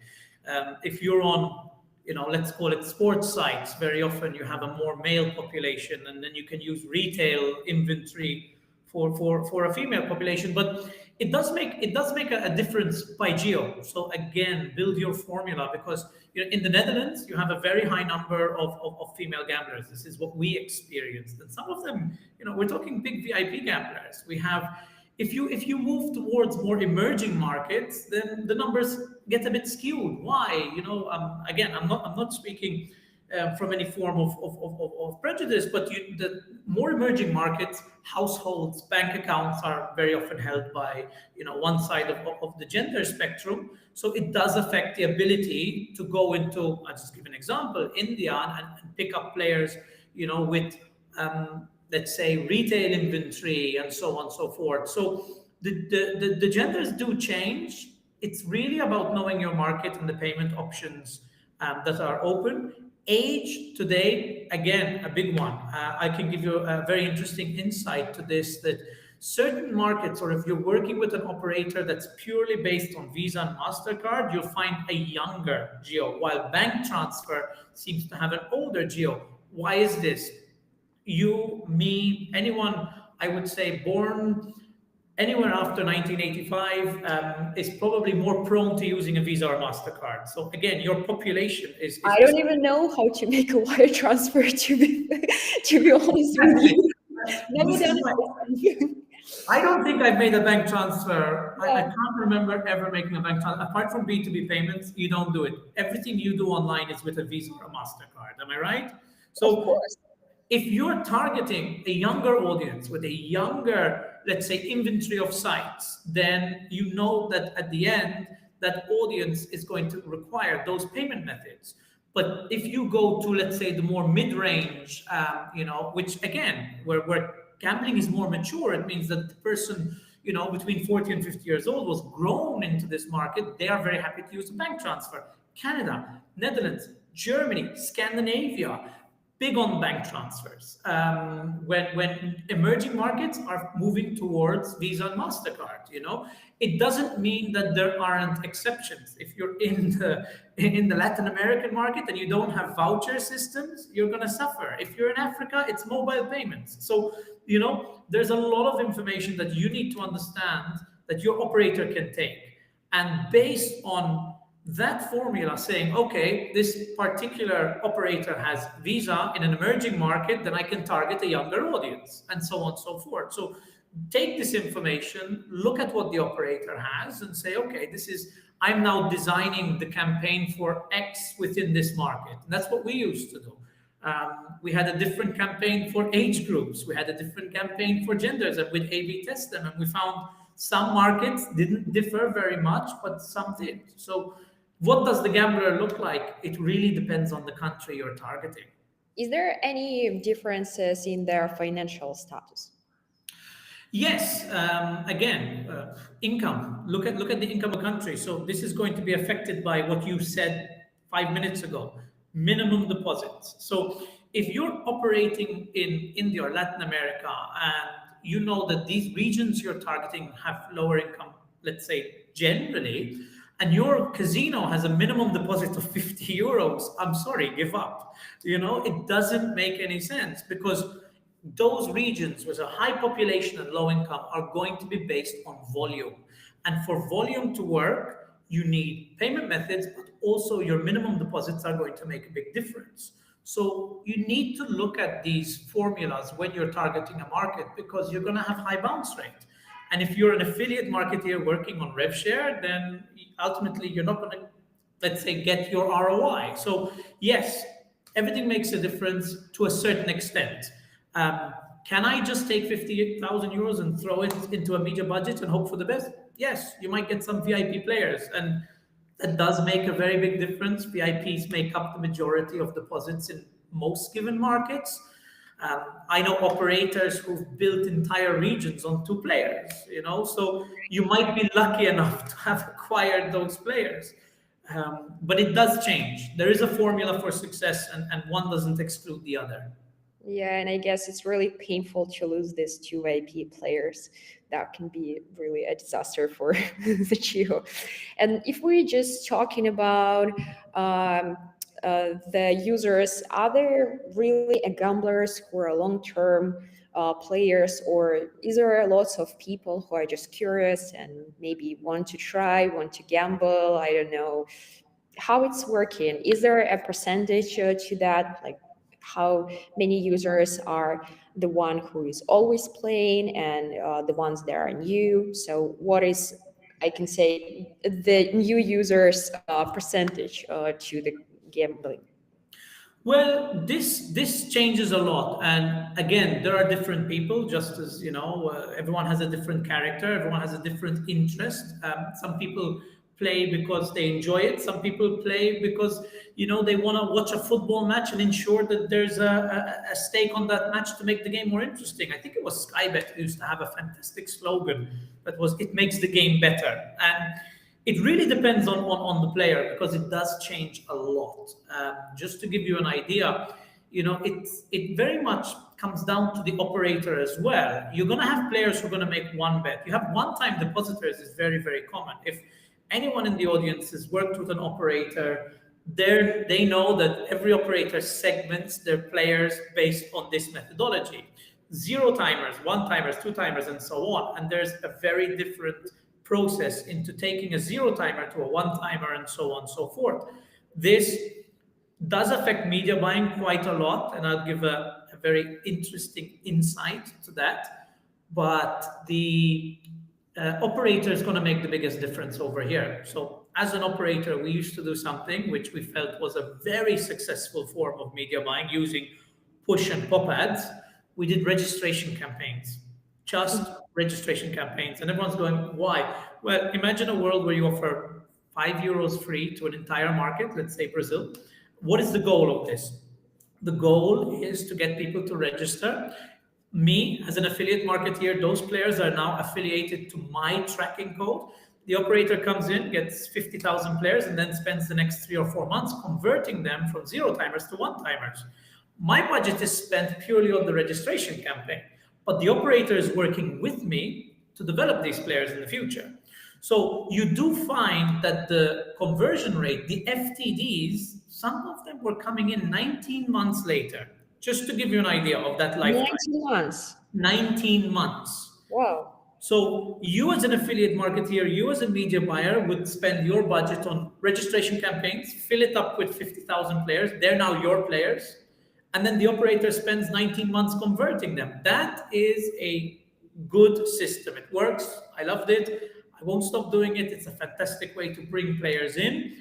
If you're on, let's call it sports sites, very often you have a more male population, and then you can use retail inventory for a female population. But it does make a difference by geo. So again, build your formula, because in the Netherlands you have a very high number of female gamblers. This is what we experienced, and some of them, we're talking big VIP gamblers. We have, if you move towards more emerging markets, then the numbers get a bit skewed. Why? Again, I'm not speaking from any form of prejudice, but the more emerging markets, households, bank accounts are very often held by one side of the gender spectrum. So it does affect the ability to go into, I'll just give an example, India, and pick up players, with let's say retail inventory and so on and so forth. So the genders do change. It's really about knowing your market and the payment options that are open. Age today, again, a big one. I can give you a very interesting insight to this, that certain markets, or if you're working with an operator that's purely based on Visa and MasterCard, you'll find a younger geo, while bank transfer seems to have an older geo. Why is this? You, me, anyone, I would say, born anywhere after 1985 is probably more prone to using a Visa or MasterCard. So again, your population is I don't even know how to make a wire transfer, to be honest with you. Never This done is why it. I don't think I've made a bank transfer. I Yeah, can't remember ever making a bank transfer. Apart from B2B payments, you don't do it. Everything you do online is with a Visa or a MasterCard. Am I right? of So course. if you're targeting a younger audience with a younger, let's say, inventory of sites, then you know that at the end, that audience is going to require those payment methods. But if you go to, let's say, the more mid-range, which again, where gambling is more mature, it means that the person, between 40 and 50 years old was grown into this market. They are very happy to use a bank transfer. Canada, Netherlands, Germany, Scandinavia, big on bank transfers. When emerging markets are moving towards Visa and Mastercard, it doesn't mean that there aren't exceptions. If you're in the Latin American market and you don't have voucher systems, you're going to suffer. If you're in Africa, it's mobile payments. So there's a lot of information that you need to understand that your operator can take, and based on that formula saying, okay, this particular operator has Visa in an emerging market, then I can target a younger audience, and so on and so forth. So take this information, look at what the operator has, and say, okay, I'm now designing the campaign for X within this market. And that's what we used to do. We had a different campaign for age groups. We had a different campaign for genders, and we'd A/B test them, and we found some markets didn't differ very much, but some did. So what does the gambler look like? It really depends on the country you're targeting. Is there any differences in their financial status? Yes, again, income. Look at the income of a country. So this is going to be affected by what you said 5 minutes ago. Minimum deposits. So if you're operating in India or Latin America, and you know that these regions you're targeting have lower income, let's say generally, and your casino has a minimum deposit of 50 euros, I'm sorry, give up. It doesn't make any sense, because those regions with a high population and low income are going to be based on volume. And for volume to work, you need payment methods, but also your minimum deposits are going to make a big difference. So you need to look at these formulas when you're targeting a market, because you're going to have high bounce rate. And if you're an affiliate marketeer working on rev share, then ultimately you're not going to, let's say, get your ROI. So yes, everything makes a difference to a certain extent. Can I just take 50,000 euros and throw it into a media budget and hope for the best? Yes, you might get some VIP players, and that does make a very big difference. VIPs make up the majority of deposits in most given markets. I know operators who've built entire regions on two players, so you might be lucky enough to have acquired those players. But it does change. There is a formula for success, and one doesn't exclude the other. Yeah, and I guess it's really painful to lose these two IP players. That can be really a disaster for the Geo. And if we're just talking about the users, are there really gamblers who are long-term players, or is there lots of people who are just curious and maybe want to try, want to gamble? I don't know how it's working. Is there a percentage to that? Like, how many users are the one who is always playing, and the ones that are new? So what is, I can say, the new users percentage to the gambling? Well, this changes a lot, and again, there are different people. Just as you know, everyone has a different character. Everyone has a different interest. Some people play because they enjoy it. Some people play because they want to watch a football match and ensure that there's a stake on that match to make the game more interesting. I think it was Skybet who used to have a fantastic slogan that was "It makes the game better," and it really depends on the player because it does change a lot. Just to give you an idea, it very much comes down to the operator as well. You're going to have players who are going to make one bet. You have one-time depositors is very, very common. If anyone in the audience has worked with an operator, they know that every operator segments their players based on this methodology. Zero timers, one timers, two timers, and so on. And there's a very different process into taking a zero timer to a one timer and so on and so forth. This does affect media buying quite a lot, and I'll give a very interesting insight to that. But the operator is going to make the biggest difference over here. So, as an operator, we used to do something which we felt was a very successful form of media buying using push and pop ads. We did registration campaigns, just registration campaigns. And everyone's going, why? Well, imagine a world where you offer €5 free to an entire market, let's say Brazil. What is the goal of this? The goal is to get people to register. Me, as an affiliate marketeer, those players are now affiliated to my tracking code. The operator comes in, gets 50,000 players, and then spends the next 3 or 4 months converting them from zero timers to one timers. My budget is spent purely on the registration campaign, but the operator is working with me to develop these players in the future. So you do find that the conversion rate, the FTDs, some of them were coming in 19 months later, just to give you an idea of that lifetime. 19 months. 19 months. Wow. So you as an affiliate marketeer, you as a media buyer would spend your budget on registration campaigns, fill it up with 50,000 players. They're now your players. And then the operator spends 19 months converting them. That is a good system. It works. I loved it. I won't stop doing it. It's a fantastic way to bring players in.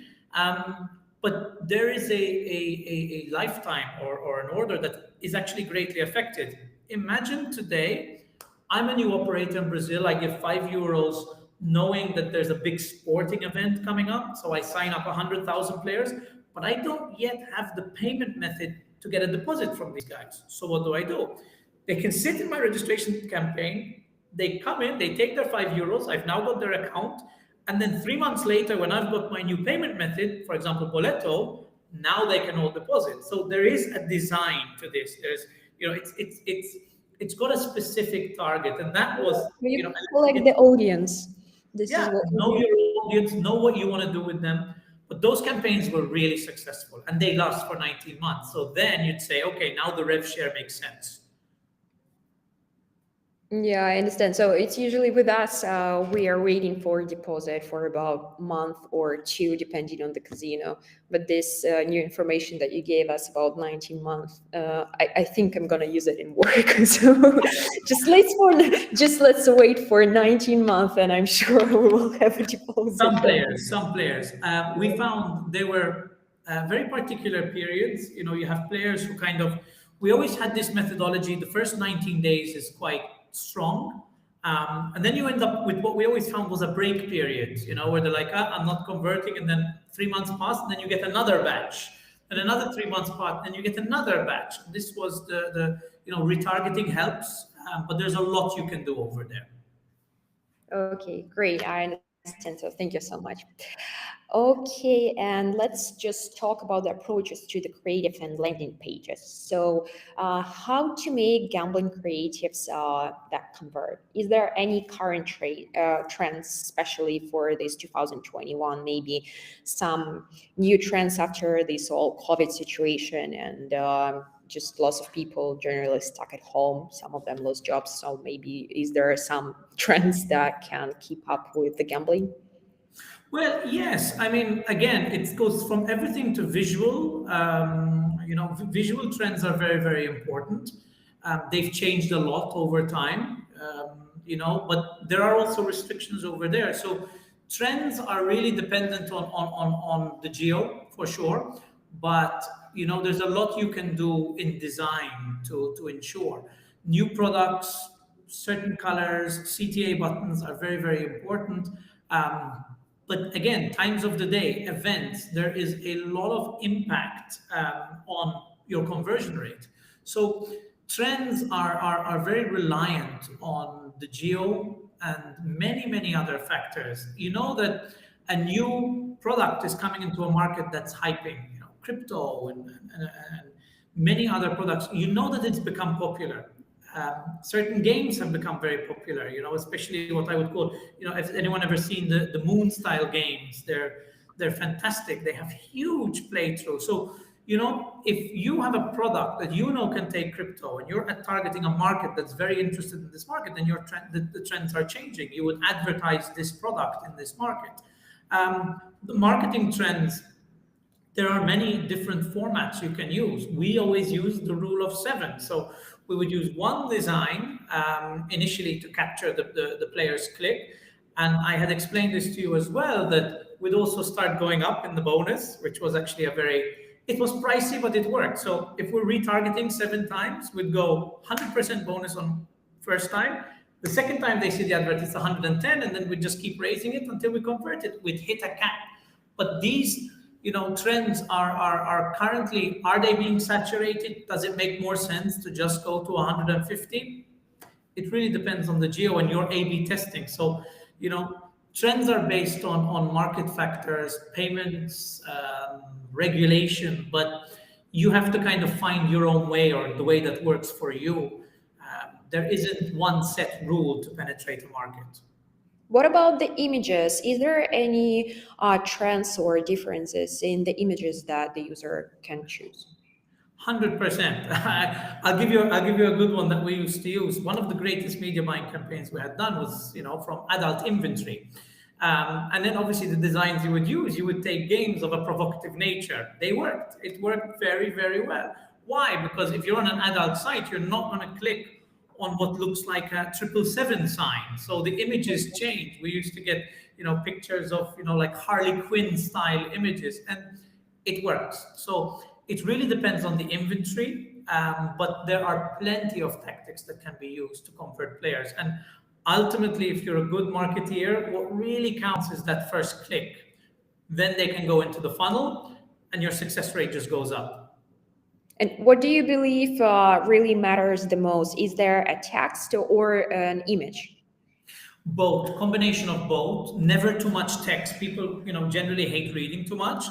But there is a lifetime or an order that is actually greatly affected. Imagine today, I'm a new operator in Brazil. I give €5 knowing that there's a big sporting event coming up. So I sign up 100,000 players, but I don't yet have the payment method to get a deposit from these guys. So what do? They can sit in my registration campaign. They come in, they take their €5. I've now got their account. And then 3 months later, when I've got my new payment method, for example, Boleto, now they can all deposit. So there is a design to this. There's, it's got a specific target. And that was, You collect the audience. This is what know your audience, know what you want to do with them. But those campaigns were really successful and they last for 19 months. So then you'd say, okay, now the rev share makes sense. Yeah, I understand. So it's usually with us, we are waiting for deposit for about a month or two, depending on the casino. But this new information that you gave us about 19 months, I think I'm gonna use it in work. So let's wait for 19 months, and I'm sure we will have a deposit. Some players. We found they were very particular periods. You have players who we always had this methodology. The first 19 days is quite strong. And then you end up with what we always found was a break period, where they're like, I'm not converting. And then 3 months pass, and then you get another batch. And another 3 months pass, and you get another batch. This was the retargeting helps, but there's a lot you can do over there. Okay, great. I understand. So thank you so much. Okay, and let's just talk about the approaches to the creative and landing pages. So how to make gambling creatives that convert? Is there any current trends, especially for this 2021, maybe some new trends after this whole COVID situation and just lots of people generally stuck at home, some of them lost jobs. So maybe is there some trends that can keep up with the gambling? Well, yes. I mean, again, it goes from everything to visual. Visual trends are very, very important. They've changed a lot over time, but there are also restrictions over there. So trends are really dependent on the geo for sure. But, there's a lot you can do in design to ensure new products, certain colors, CTA buttons are very, very important. Um, but again, times of the day, events, there is a lot of impact on your conversion rate. So trends are very reliant on the geo and many, many other factors. You know that a new product is coming into a market that's hyping, crypto and many other products. You know that it's become popular. Certain games have become very popular, especially what I would call, if anyone ever seen the moon style games, they're fantastic. They have huge playthrough. So, if you have a product that can take crypto and you're targeting a market that's very interested in this market, then the trends are changing. You would advertise this product in this market. The marketing trends, there are many different formats you can use. We always use the rule of seven. So we would use one design initially to capture the player's click. And I had explained this to you as well, that we'd also start going up in the bonus, which was actually it was pricey, but it worked. So if we're retargeting 7 times, we'd go 100% bonus on first time. The second time they see the advert, it's 110, and then we just keep raising it until we convert it. We'd hit a cap. But these trends are currently, are they being saturated? Does it make more sense to just go to 150? It really depends on the geo and your A/B testing. So, trends are based on market factors, payments, regulation, but you have to kind of find your own way or the way that works for you. There isn't one set rule to penetrate a market. What about the images? Is there any trends or differences in the images that the user can choose? 100%. I'll give you a good one that we used to use. One of the greatest media buying campaigns we had done was from adult inventory, and then obviously the designs you would use, you would take games of a provocative nature. They worked. It worked very, very well. Why? Because if you're on an adult site, you're not going to click on what looks like a 777 sign. So the images change. We used to get, pictures of, like Harley Quinn style images, and it works. So it really depends on the inventory, but there are plenty of tactics that can be used to convert players. And ultimately, if you're a good marketeer, what really counts is that first click. Then they can go into the funnel, and your success rate just goes up. And what do you believe really matters the most? Is there a text or an image? Both, combination of both. Never too much text. People, generally hate reading too much.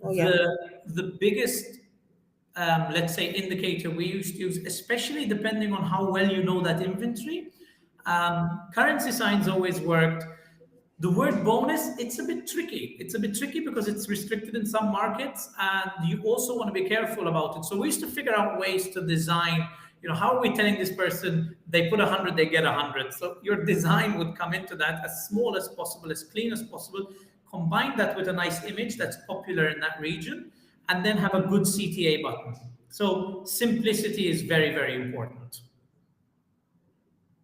Oh, yeah. The biggest, let's say, indicator we used to use, especially depending on how well you know that inventory. Currency signs always worked. The word bonus, it's a bit tricky. It's a bit tricky because it's restricted in some markets, and you also want to be careful about it. So we used to figure out ways to design, how are we telling this person they put 100, they get 100? So your design would come into that as small as possible, as clean as possible. Combine that with a nice image that's popular in that region, and then have a good CTA button. So simplicity is very, very important.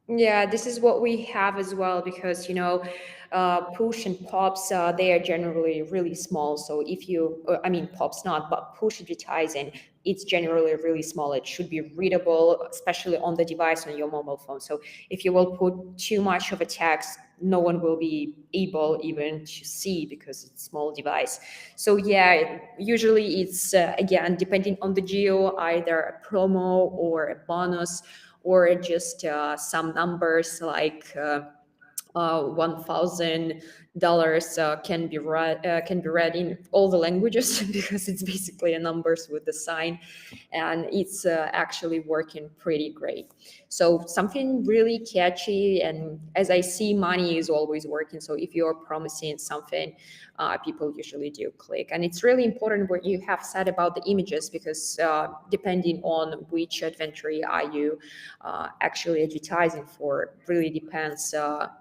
Yeah, this is what we have as well, because push and pops, they are generally really small. So if you, pops not, but push advertising, it's generally really small. It should be readable, especially on the device on your mobile phone. So if you will put too much of a text, no one will be able even to see because it's a small device. So yeah, usually it's, again, depending on the geo, either a promo or a bonus, or just some numbers like $1,000 can be read in all the languages because it's basically a numbers with the sign, and it's actually working pretty great. So something really catchy, and as I see, money is always working. So if you're promising something, people usually do click. And it's really important what you have said about the images, because depending on which inventory are you actually advertising for, really depends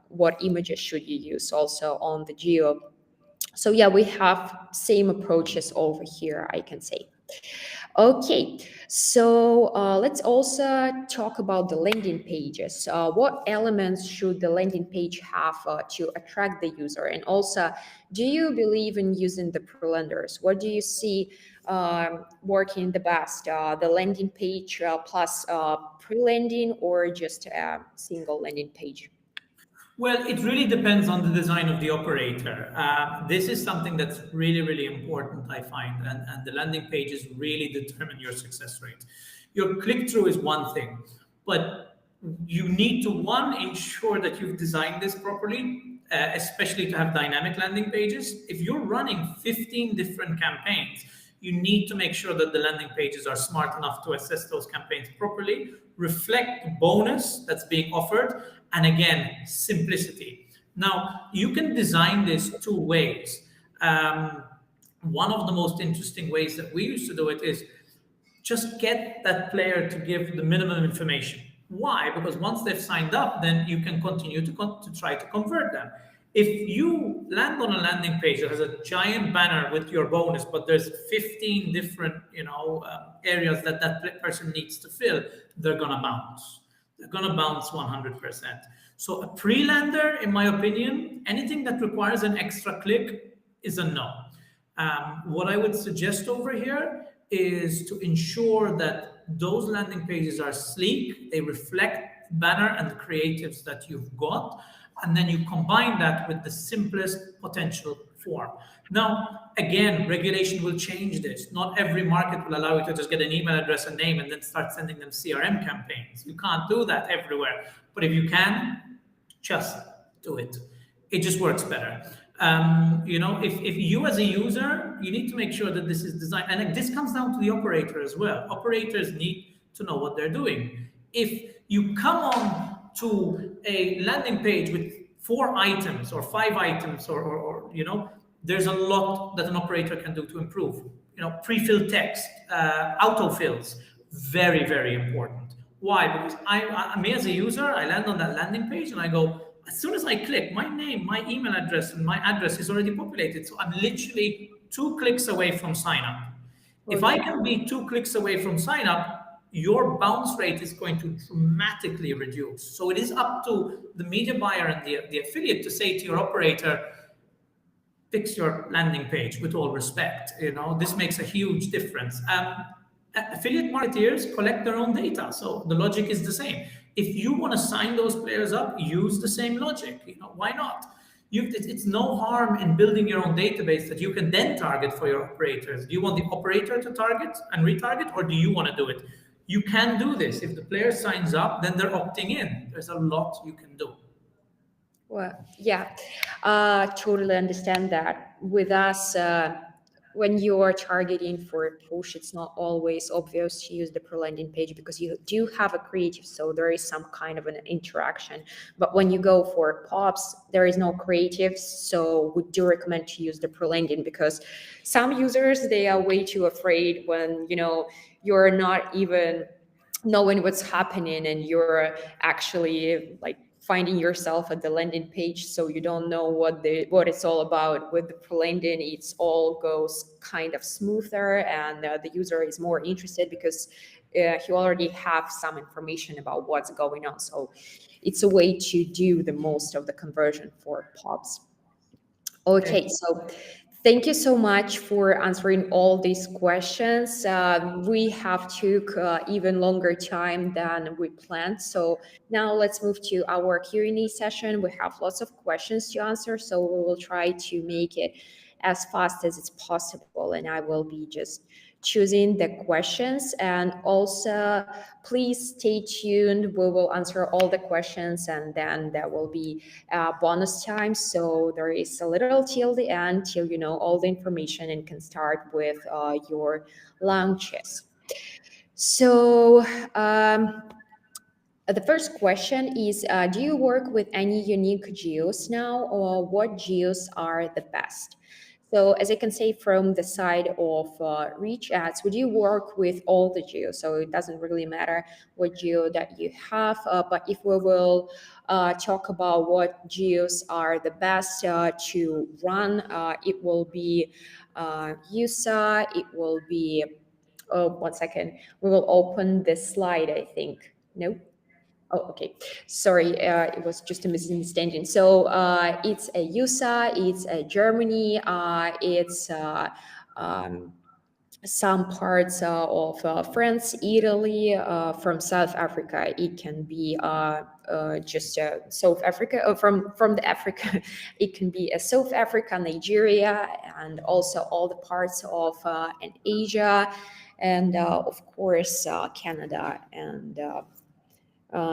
what images should you use also on the geo. So yeah, we have same approaches over here, I can say. Okay, so let's also talk about the landing pages. What elements should the landing page have to attract the user? And also, do you believe in using the pre-lenders? What do you see working the best? The landing page plus pre-landing, or just a single landing page? Well, it really depends on the design of the operator. This is something that's really, really important, I find, and the landing pages really determine your success rate. Your click through is one thing, but you need to, one, ensure that you've designed this properly, especially to have dynamic landing pages. If you're running 15 different campaigns, you need to make sure that the landing pages are smart enough to assess those campaigns properly, reflect the bonus that's being offered, and again, simplicity. Now, you can design this two ways. One of the most interesting ways that we used to do it is just get that player to give the minimum information. Why? Because once they've signed up, then you can continue to try to convert them. If you land on a landing page that has a giant banner with your bonus, but there's 15 different areas that person needs to fill, they're gonna bounce. They're gonna bounce 100%. So a pre-lander, in my opinion, anything that requires an extra click is a no. What I would suggest over here is to ensure that those landing pages are sleek, they reflect the banner and the creatives that you've got, and then you combine that with the simplest potential form. Now, again, regulation will change this. Not every market will allow you to just get an email address and name and then start sending them CRM campaigns. You can't do that everywhere. But if you can, just do it. It just works better. If you as a user, you need to make sure that this is designed, and this comes down to the operator as well. Operators need to know what they're doing. If you come on to a landing page with 4 items or 5 items, or there's a lot that an operator can do to improve. Pre-filled text, autofills, very, very important. Why? Because me as a user, I land on that landing page and I go, as soon as I click, my name, my email address, and my address is already populated. So I'm literally 2 clicks away from sign up. If I can be 2 clicks away from sign up, your bounce rate is going to dramatically reduce. So it is up to the media buyer and the affiliate to say to your operator, fix your landing page with all respect. This makes a huge difference. Affiliate marketeers collect their own data, so the logic is the same. If you want to sign those players up, use the same logic. Why not? It's no harm in building your own database that you can then target for your operators. Do you want the operator to target and retarget, or do you want to do it? You can do this. If the player signs up, then they're opting in. There's a lot you can do. Well, yeah, totally understand that. With us, when you are targeting for a push, it's not always obvious to use the per landing page because you do have a creative, so there is some kind of an interaction. But when you go for pops, there is no creatives, so we do recommend to use the per landing because some users, they are way too afraid when you're not even knowing what's happening and you're actually like finding yourself at the landing page, so you don't know what it's all about. With the pre-landing, it's all goes kind of smoother, and the user is more interested because he already have some information about what's going on. So it's a way to do the most of the conversion for pops. Okay, so thank you so much for answering all these questions. We have took even longer time than we planned. So now let's move to our Q&A session. We have lots of questions to answer, so we will try to make it as fast as it's possible. And I will be just choosing the questions, and also please stay tuned. We will answer all the questions, and then there will be bonus time, so there is a little till the end till you know all the information and can start with your launches. So the first question is, do you work with any unique geos now, or what geos are the best? So as I can say from the side of RichAds, we do work with all the geos, so it doesn't really matter what geo that you have. But if we will talk about what geos are the best to run, it will be USA, it will be one second. We will open this slide, I think. No? Oh, okay. Sorry, it was just a misunderstanding. So it's a USA, it's a Germany, it's some parts of France, Italy, from South Africa. It can be just South Africa, from the Africa. It can be South Africa, Nigeria, and also all the parts of in Asia, and of course Canada and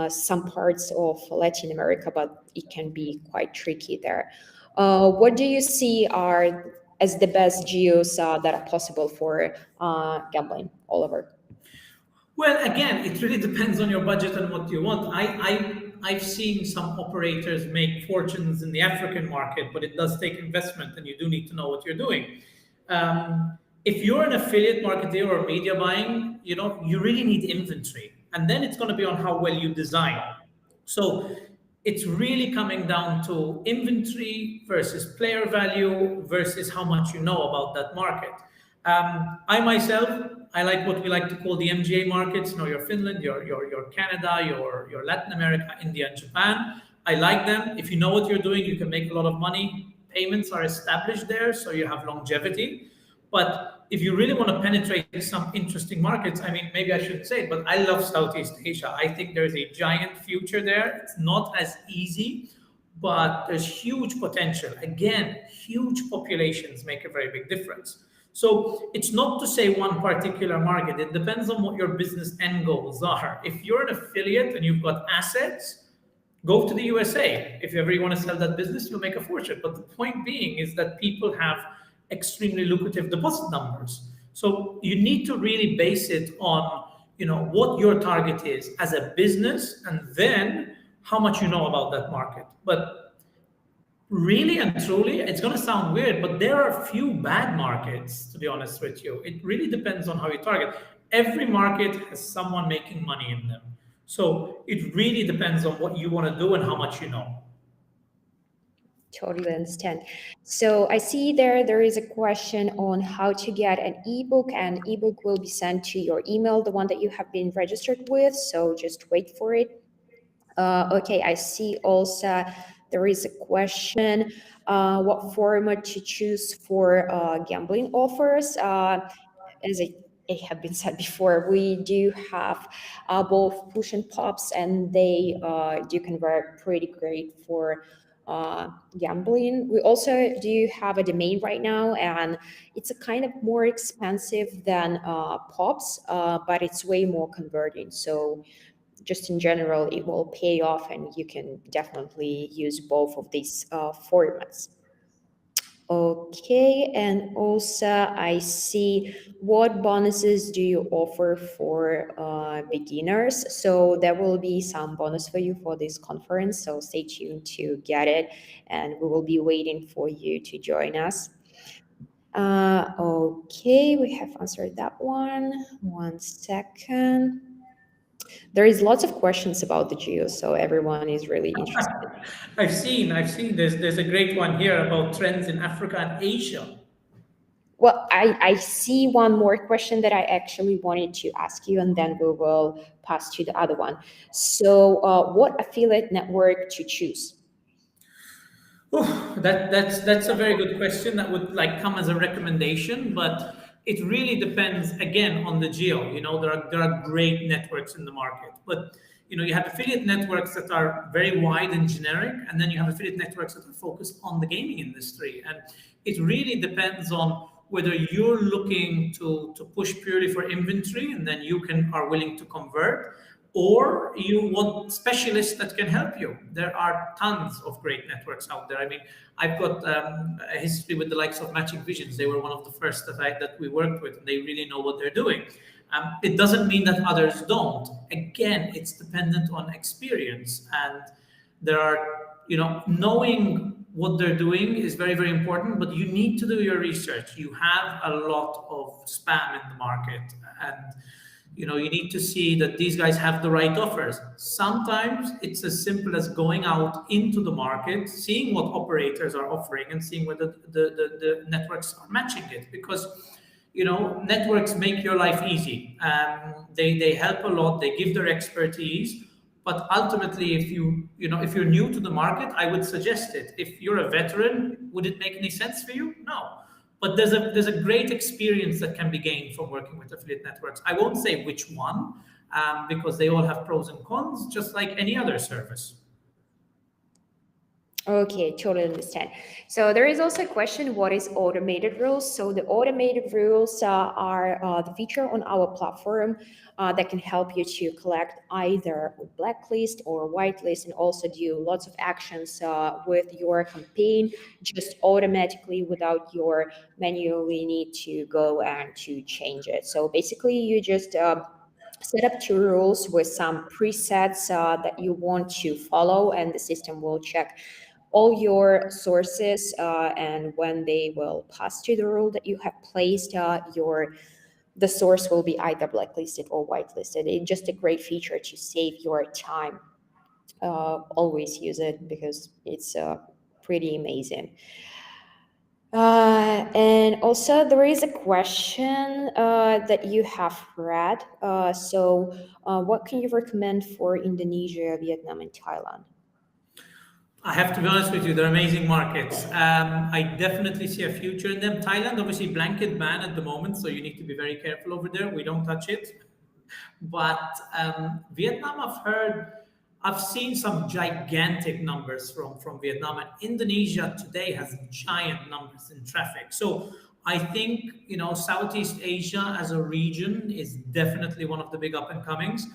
some parts of Latin America, but it can be quite tricky there. What do you see are as the best geos that are possible for gambling, Oliver? Well, again, it really depends on your budget and what you want. I've seen some operators make fortunes in the African market, but it does take investment, and you do need to know what you're doing. If you're an affiliate marketer or media buying, you really need inventory, and then it's going to be on how well you design. So it's really coming down to inventory versus player value versus how much you know about that market. I myself, I like what we like to call the MGA markets. Your Finland, your Canada, your Latin America, India, and Japan. I like them. If you know what you're doing, you can make a lot of money. Payments are established there, so you have longevity. But if you really want to penetrate some interesting markets, I mean, maybe I shouldn't say it, but I love Southeast Asia. I think there's a giant future there. It's not as easy, but there's huge potential. Again, huge populations make a very big difference. So it's not to say one particular market. It depends on what your business end goals are. If you're an affiliate and you've got assets, go to the USA. If ever you want to sell that business, you'll make a fortune. But the point being is that people have extremely lucrative deposit numbers. So you need to really base it on, what your target is as a business, and then how much you know about that market. But really and truly, it's going to sound weird, but there are few bad markets, to be honest with you. It really depends on how you target. Every market has someone making money in them. So it really depends on what you want to do and how much you know. Totally understand. So I see there is a question on how to get an ebook, and ebook will be sent to your email, the one that you have been registered with. So just wait for it. Okay, I see also there is a question, what format to choose for gambling offers. As I have been said before, we do have both push and pops, and they do convert pretty great for gambling. We also do have a domain right now, and it's a kind of more expensive than pops, but it's way more converting. So just in general, it will pay off, and you can definitely use both of these formats. Okay, and also I see, what bonuses do you offer for beginners? So there will be some bonus for you for this conference, so stay tuned to get it, and we will be waiting for you to join us. Okay, we have answered that one. 1 second. There is lots of questions about the geos, so everyone is really interested. I've seen. There's a great one here about trends in Africa and Asia. Well, I see one more question that I actually wanted to ask you, and then we will pass to the other one. So what affiliate network to choose? Oh, that's a very good question. That would come as a recommendation, but it really depends again on the geo. There are great networks in the market, but you have affiliate networks that are very wide and generic, and then you have affiliate networks that are focused on the gaming industry. And it really depends on whether you're looking to push purely for inventory, and then you are willing to convert, or you want specialists that can help you. There are tons of great networks out there. I mean, I've got a history with the likes of Matching Visions. They were one of the first that we worked with, and they really know what they're doing. It doesn't mean that others don't. Again, it's dependent on experience, and there are, knowing what they're doing is very, very important, but you need to do your research. You have a lot of spam in the market, and you need to see that these guys have the right offers. Sometimes it's as simple as going out into the market, seeing what operators are offering, and seeing whether the networks are matching it. Because networks make your life easy. They help a lot. They give their expertise. But ultimately, if you're new to the market, I would suggest it. If you're a veteran, would it make any sense for you? No. But there's a great experience that can be gained from working with affiliate networks. I won't say which one, because they all have pros and cons, just like any other service. Okay, totally understand. So there is also a question, what is automated rules? So the automated rules are the feature on our platform that can help you to collect either a blacklist or whitelist, and also do lots of actions with your campaign just automatically without your manually need to go and to change it. So basically you just set up two rules with some presets that you want to follow, and the system will check all your sources, and when they will pass to the rule that you have placed, the source will be either blacklisted or whitelisted. It's just a great feature to save your time. Always use it because it's pretty amazing. And also there is a question that you have read. What can you recommend for Indonesia, Vietnam, and Thailand? I have to be honest with you, they're amazing markets. I definitely see a future in them. Thailand, obviously, blanket ban at the moment, so you need to be very careful over there. We don't touch it. But Vietnam, I've seen some gigantic numbers from Vietnam, and Indonesia today has giant numbers in traffic. So I think Southeast Asia as a region is definitely one of the big up and comings.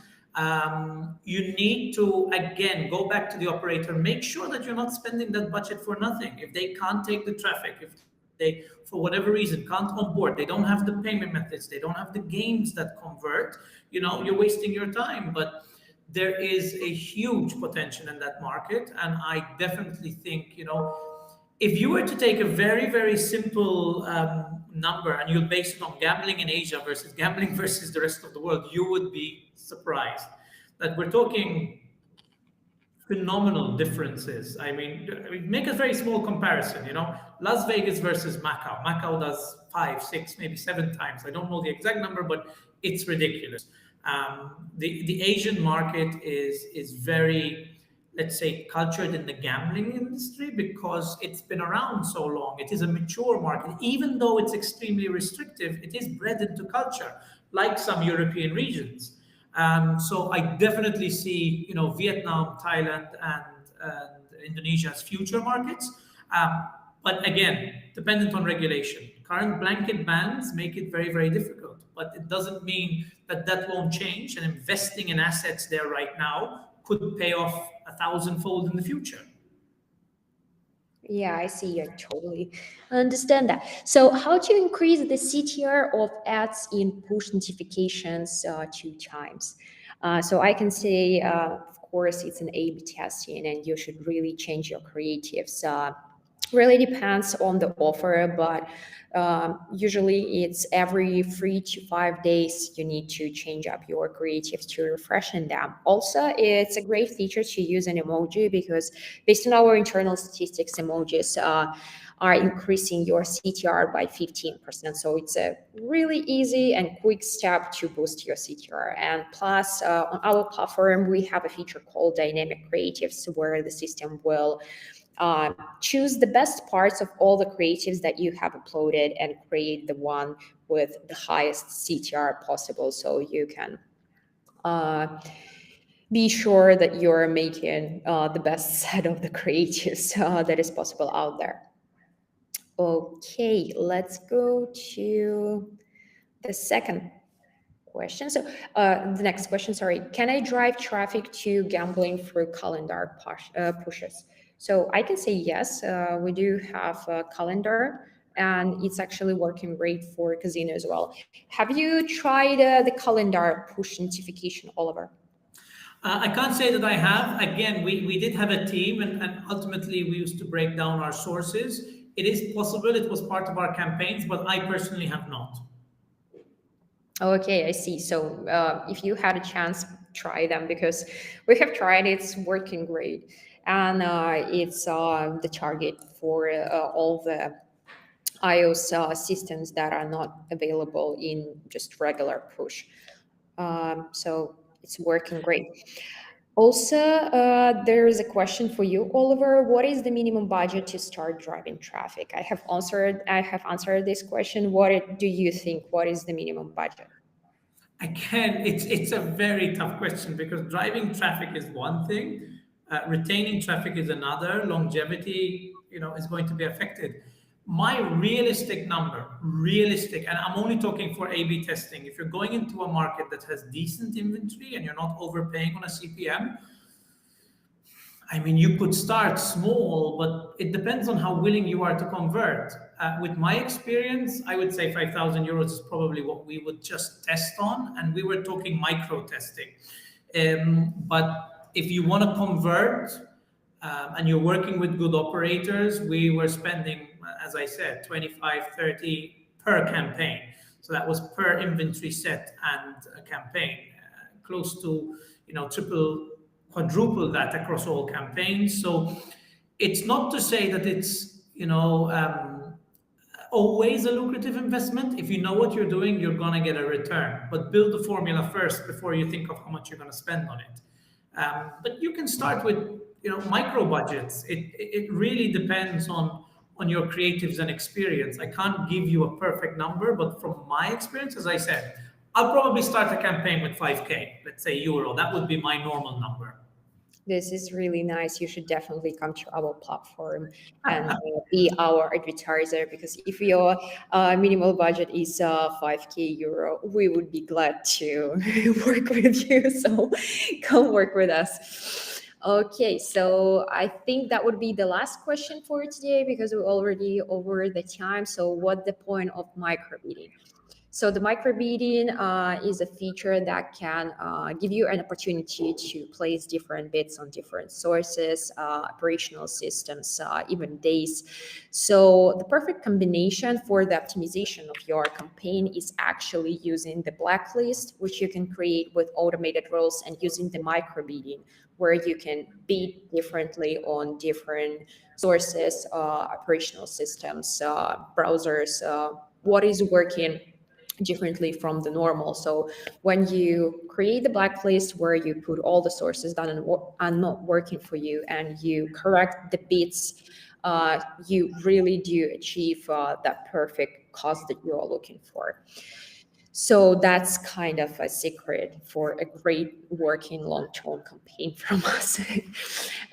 You need to again go back to the operator, make sure that you're not spending that budget for nothing. If they can't take the traffic, if they for whatever reason can't onboard, they don't have the payment methods, they don't have the games that convert, you're wasting your time. But there is a huge potential in that market, and I definitely think if you were to take a very, very simple number and you'll base it on gambling in Asia versus gambling versus the rest of the world, you would be surprised that we're talking phenomenal differences. I mean, make a very small comparison. Las Vegas versus Macau. Macau does 5, 6, maybe 7 times. I don't know the exact number, but it's ridiculous. The Asian market is very, let's say, cultured in the gambling industry because it's been around so long. It is a mature market. Even though it's extremely restrictive, it is bred into culture, like some European regions. So I definitely see, Vietnam, Thailand, and Indonesia as future markets. But again, dependent on regulation. Current blanket bans make it very, very difficult. But it doesn't mean that won't change. And investing in assets there right now could pay off 1,000-fold in the future. Yeah, I see. I totally understand that. So, how to increase the CTR of ads in push notifications 2 times? So, I can say, of course, it's an A/B testing, and you should really change your creatives. Really depends on the offer, but usually it's every 3 to 5 days you need to change up your creatives to refreshen them. Also, it's a great feature to use an emoji because based on our internal statistics, emojis are increasing your CTR by 15%. So it's a really easy and quick step to boost your CTR. And plus, on our platform, we have a feature called dynamic creatives where the system will choose the best parts of all the creatives that you have uploaded and create the one with the highest CTR possible, so you can be sure that you're making the best set of the creatives that is possible out there. Okay, let's go to the second question. So the next question, sorry, can I drive traffic to gambling through calendar pushes? So I can say yes, we do have a calendar and it's actually working great for casino as well. Have you tried the calendar push notification, Oliver? I can't say that I have. Again, we did have a team, and ultimately we used to break down our sources. It is possible it was part of our campaigns, but I personally have not. Okay, I see. So if you had a chance, try them because we have tried. It's working great, and it's the target for all the iOS systems that are not available in just regular push. So it's working great. Also, there is a question for you, Oliver. What is the minimum budget to start driving traffic? I have answered this question. Do you think? What is the minimum budget? Again, it's a very tough question because driving traffic is one thing, retaining traffic is another. Longevity, is going to be affected. My realistic number, realistic, and I'm only talking for A/B testing. If you're going into a market that has decent inventory and you're not overpaying on a CPM, I mean, you could start small, but it depends on how willing you are to convert. With my experience, I would say 5,000 euros is probably what we would just test on, and we were talking micro testing. But if you want to convert and you're working with good operators, we were spending, as I said, 25, 30 per campaign. So that was per inventory set and a campaign, close to triple quadruple that across all campaigns. So it's not to say that it's always a lucrative investment. If you know what you're doing, you're gonna get a return. But build the formula first before you think of how much you're gonna spend on it. But you can start with micro budgets. It really depends on your creatives and experience. I can't give you a perfect number, but from my experience, as I said, I'll probably start a campaign with 5K, let's say euro. That would be my normal number. This is really nice. You should definitely come to our platform and be our advertiser, because if your minimal budget is 5K euro, we would be glad to work with you. So come work with us. Okay, so I think that would be the last question for today because we're already over the time. So what's the point of microbidding? So the microbidding is a feature that can give you an opportunity to place different bids on different sources, operational systems, even days. So the perfect combination for the optimization of your campaign is actually using the blacklist, which you can create with automated rules, and using the microbidding, where you can bid differently on different sources, operational systems, browsers, what is working differently from the normal. So when you create the blacklist where you put all the sources that are not working for you and you correct the bits, you really do achieve that perfect cost that you are looking for. So that's kind of a secret for a great working long-term campaign from us.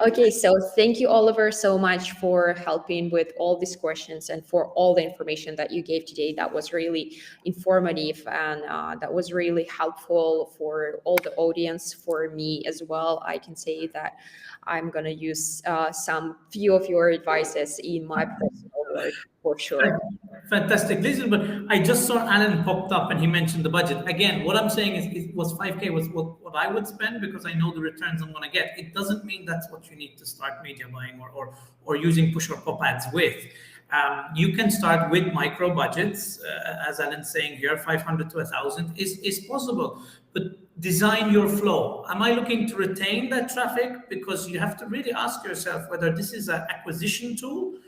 Okay, so thank you, Oliver, so much for helping with all these questions and for all the information that you gave today. That was really informative, and that was really helpful for all the audience, for me as well. I can say that I'm going to use some few of your advices in my personal work for sure. Fantastic. Listen, but I just saw Alan popped up and he mentioned the budget. Again, what I'm saying is it was 5K was what I would spend because I know the returns I'm going to get. It doesn't mean that's what you need to start media buying or using push or pop ads with. You can start with micro budgets, as Alan's saying here, 500 to 1,000 is possible. But design your flow. Am I looking to retain that traffic? Because you have to really ask yourself whether this is an acquisition tool,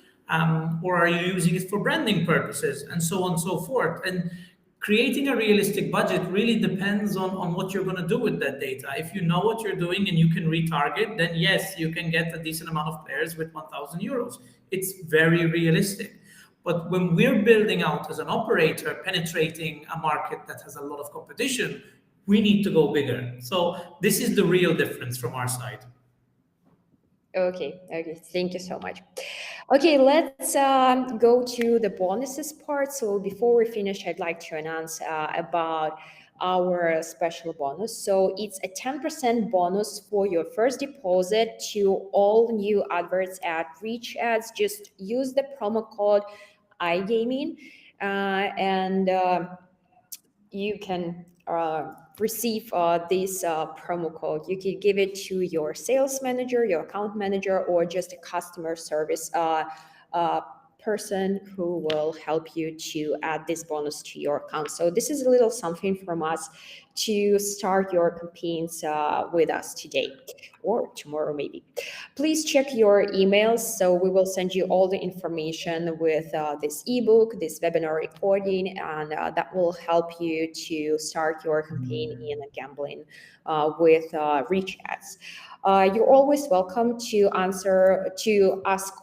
or are you using it for branding purposes, and so on and so forth. And creating a realistic budget really depends on what you're going to do with that data. If you know what you're doing and you can retarget, then yes, you can get a decent amount of players with 1,000 euros. It's very realistic. But when we're building out as an operator, penetrating a market that has a lot of competition, we need to go bigger. So this is the real difference from our side. Okay, thank you so much. Okay, let's go to the bonuses part. So before we finish, I'd like to announce about our special bonus. So it's a 10% bonus for your first deposit to all new adverts at RichAds. Just use the promo code iGaming, and you can receive this promo code. You can give it to your sales manager, your account manager, or just a customer service person who will help you to add this bonus to your account. So this is a little something from us to start your campaigns with us today or tomorrow maybe. Please check your emails. So we will send you all the information with this ebook, this webinar recording, and that will help you to start your campaign in gambling with RichAds. You're always welcome to ask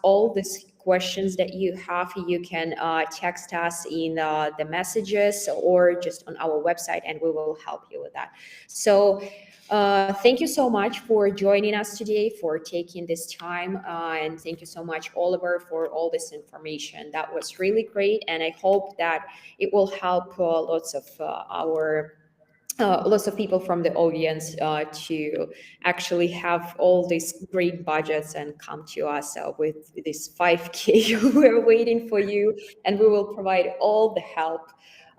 all these questions that you have. You can text us in the messages or just on our website, and we will help you with that. So thank you so much for joining us today, for taking this time, and thank you so much, Oliver, for all this information. That was really great, and I hope that it will help lots of people from the audience to actually have all these great budgets and come to us with this 5K. We're waiting for you, and we will provide all the help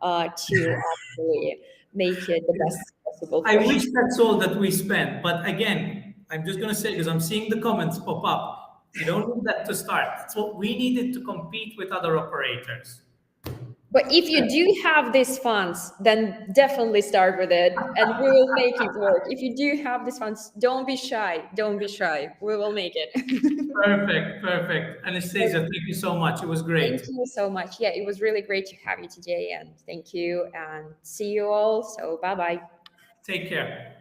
to actually make it the best possible I for you. wish that's all that we spent. But again, I'm just going to say, because I'm seeing the comments pop up, you don't need that to start. That's what we needed to compete with other operators. But if you do have these funds, then definitely start with it and we will make it work. If you do have these funds, don't be shy. Don't be shy. We will make it. Perfect, perfect. Anastasia, thank you so much. It was Thank great. you so much. Yeah, it was really great to have you today, and thank you, and see you all. So bye bye. Take care.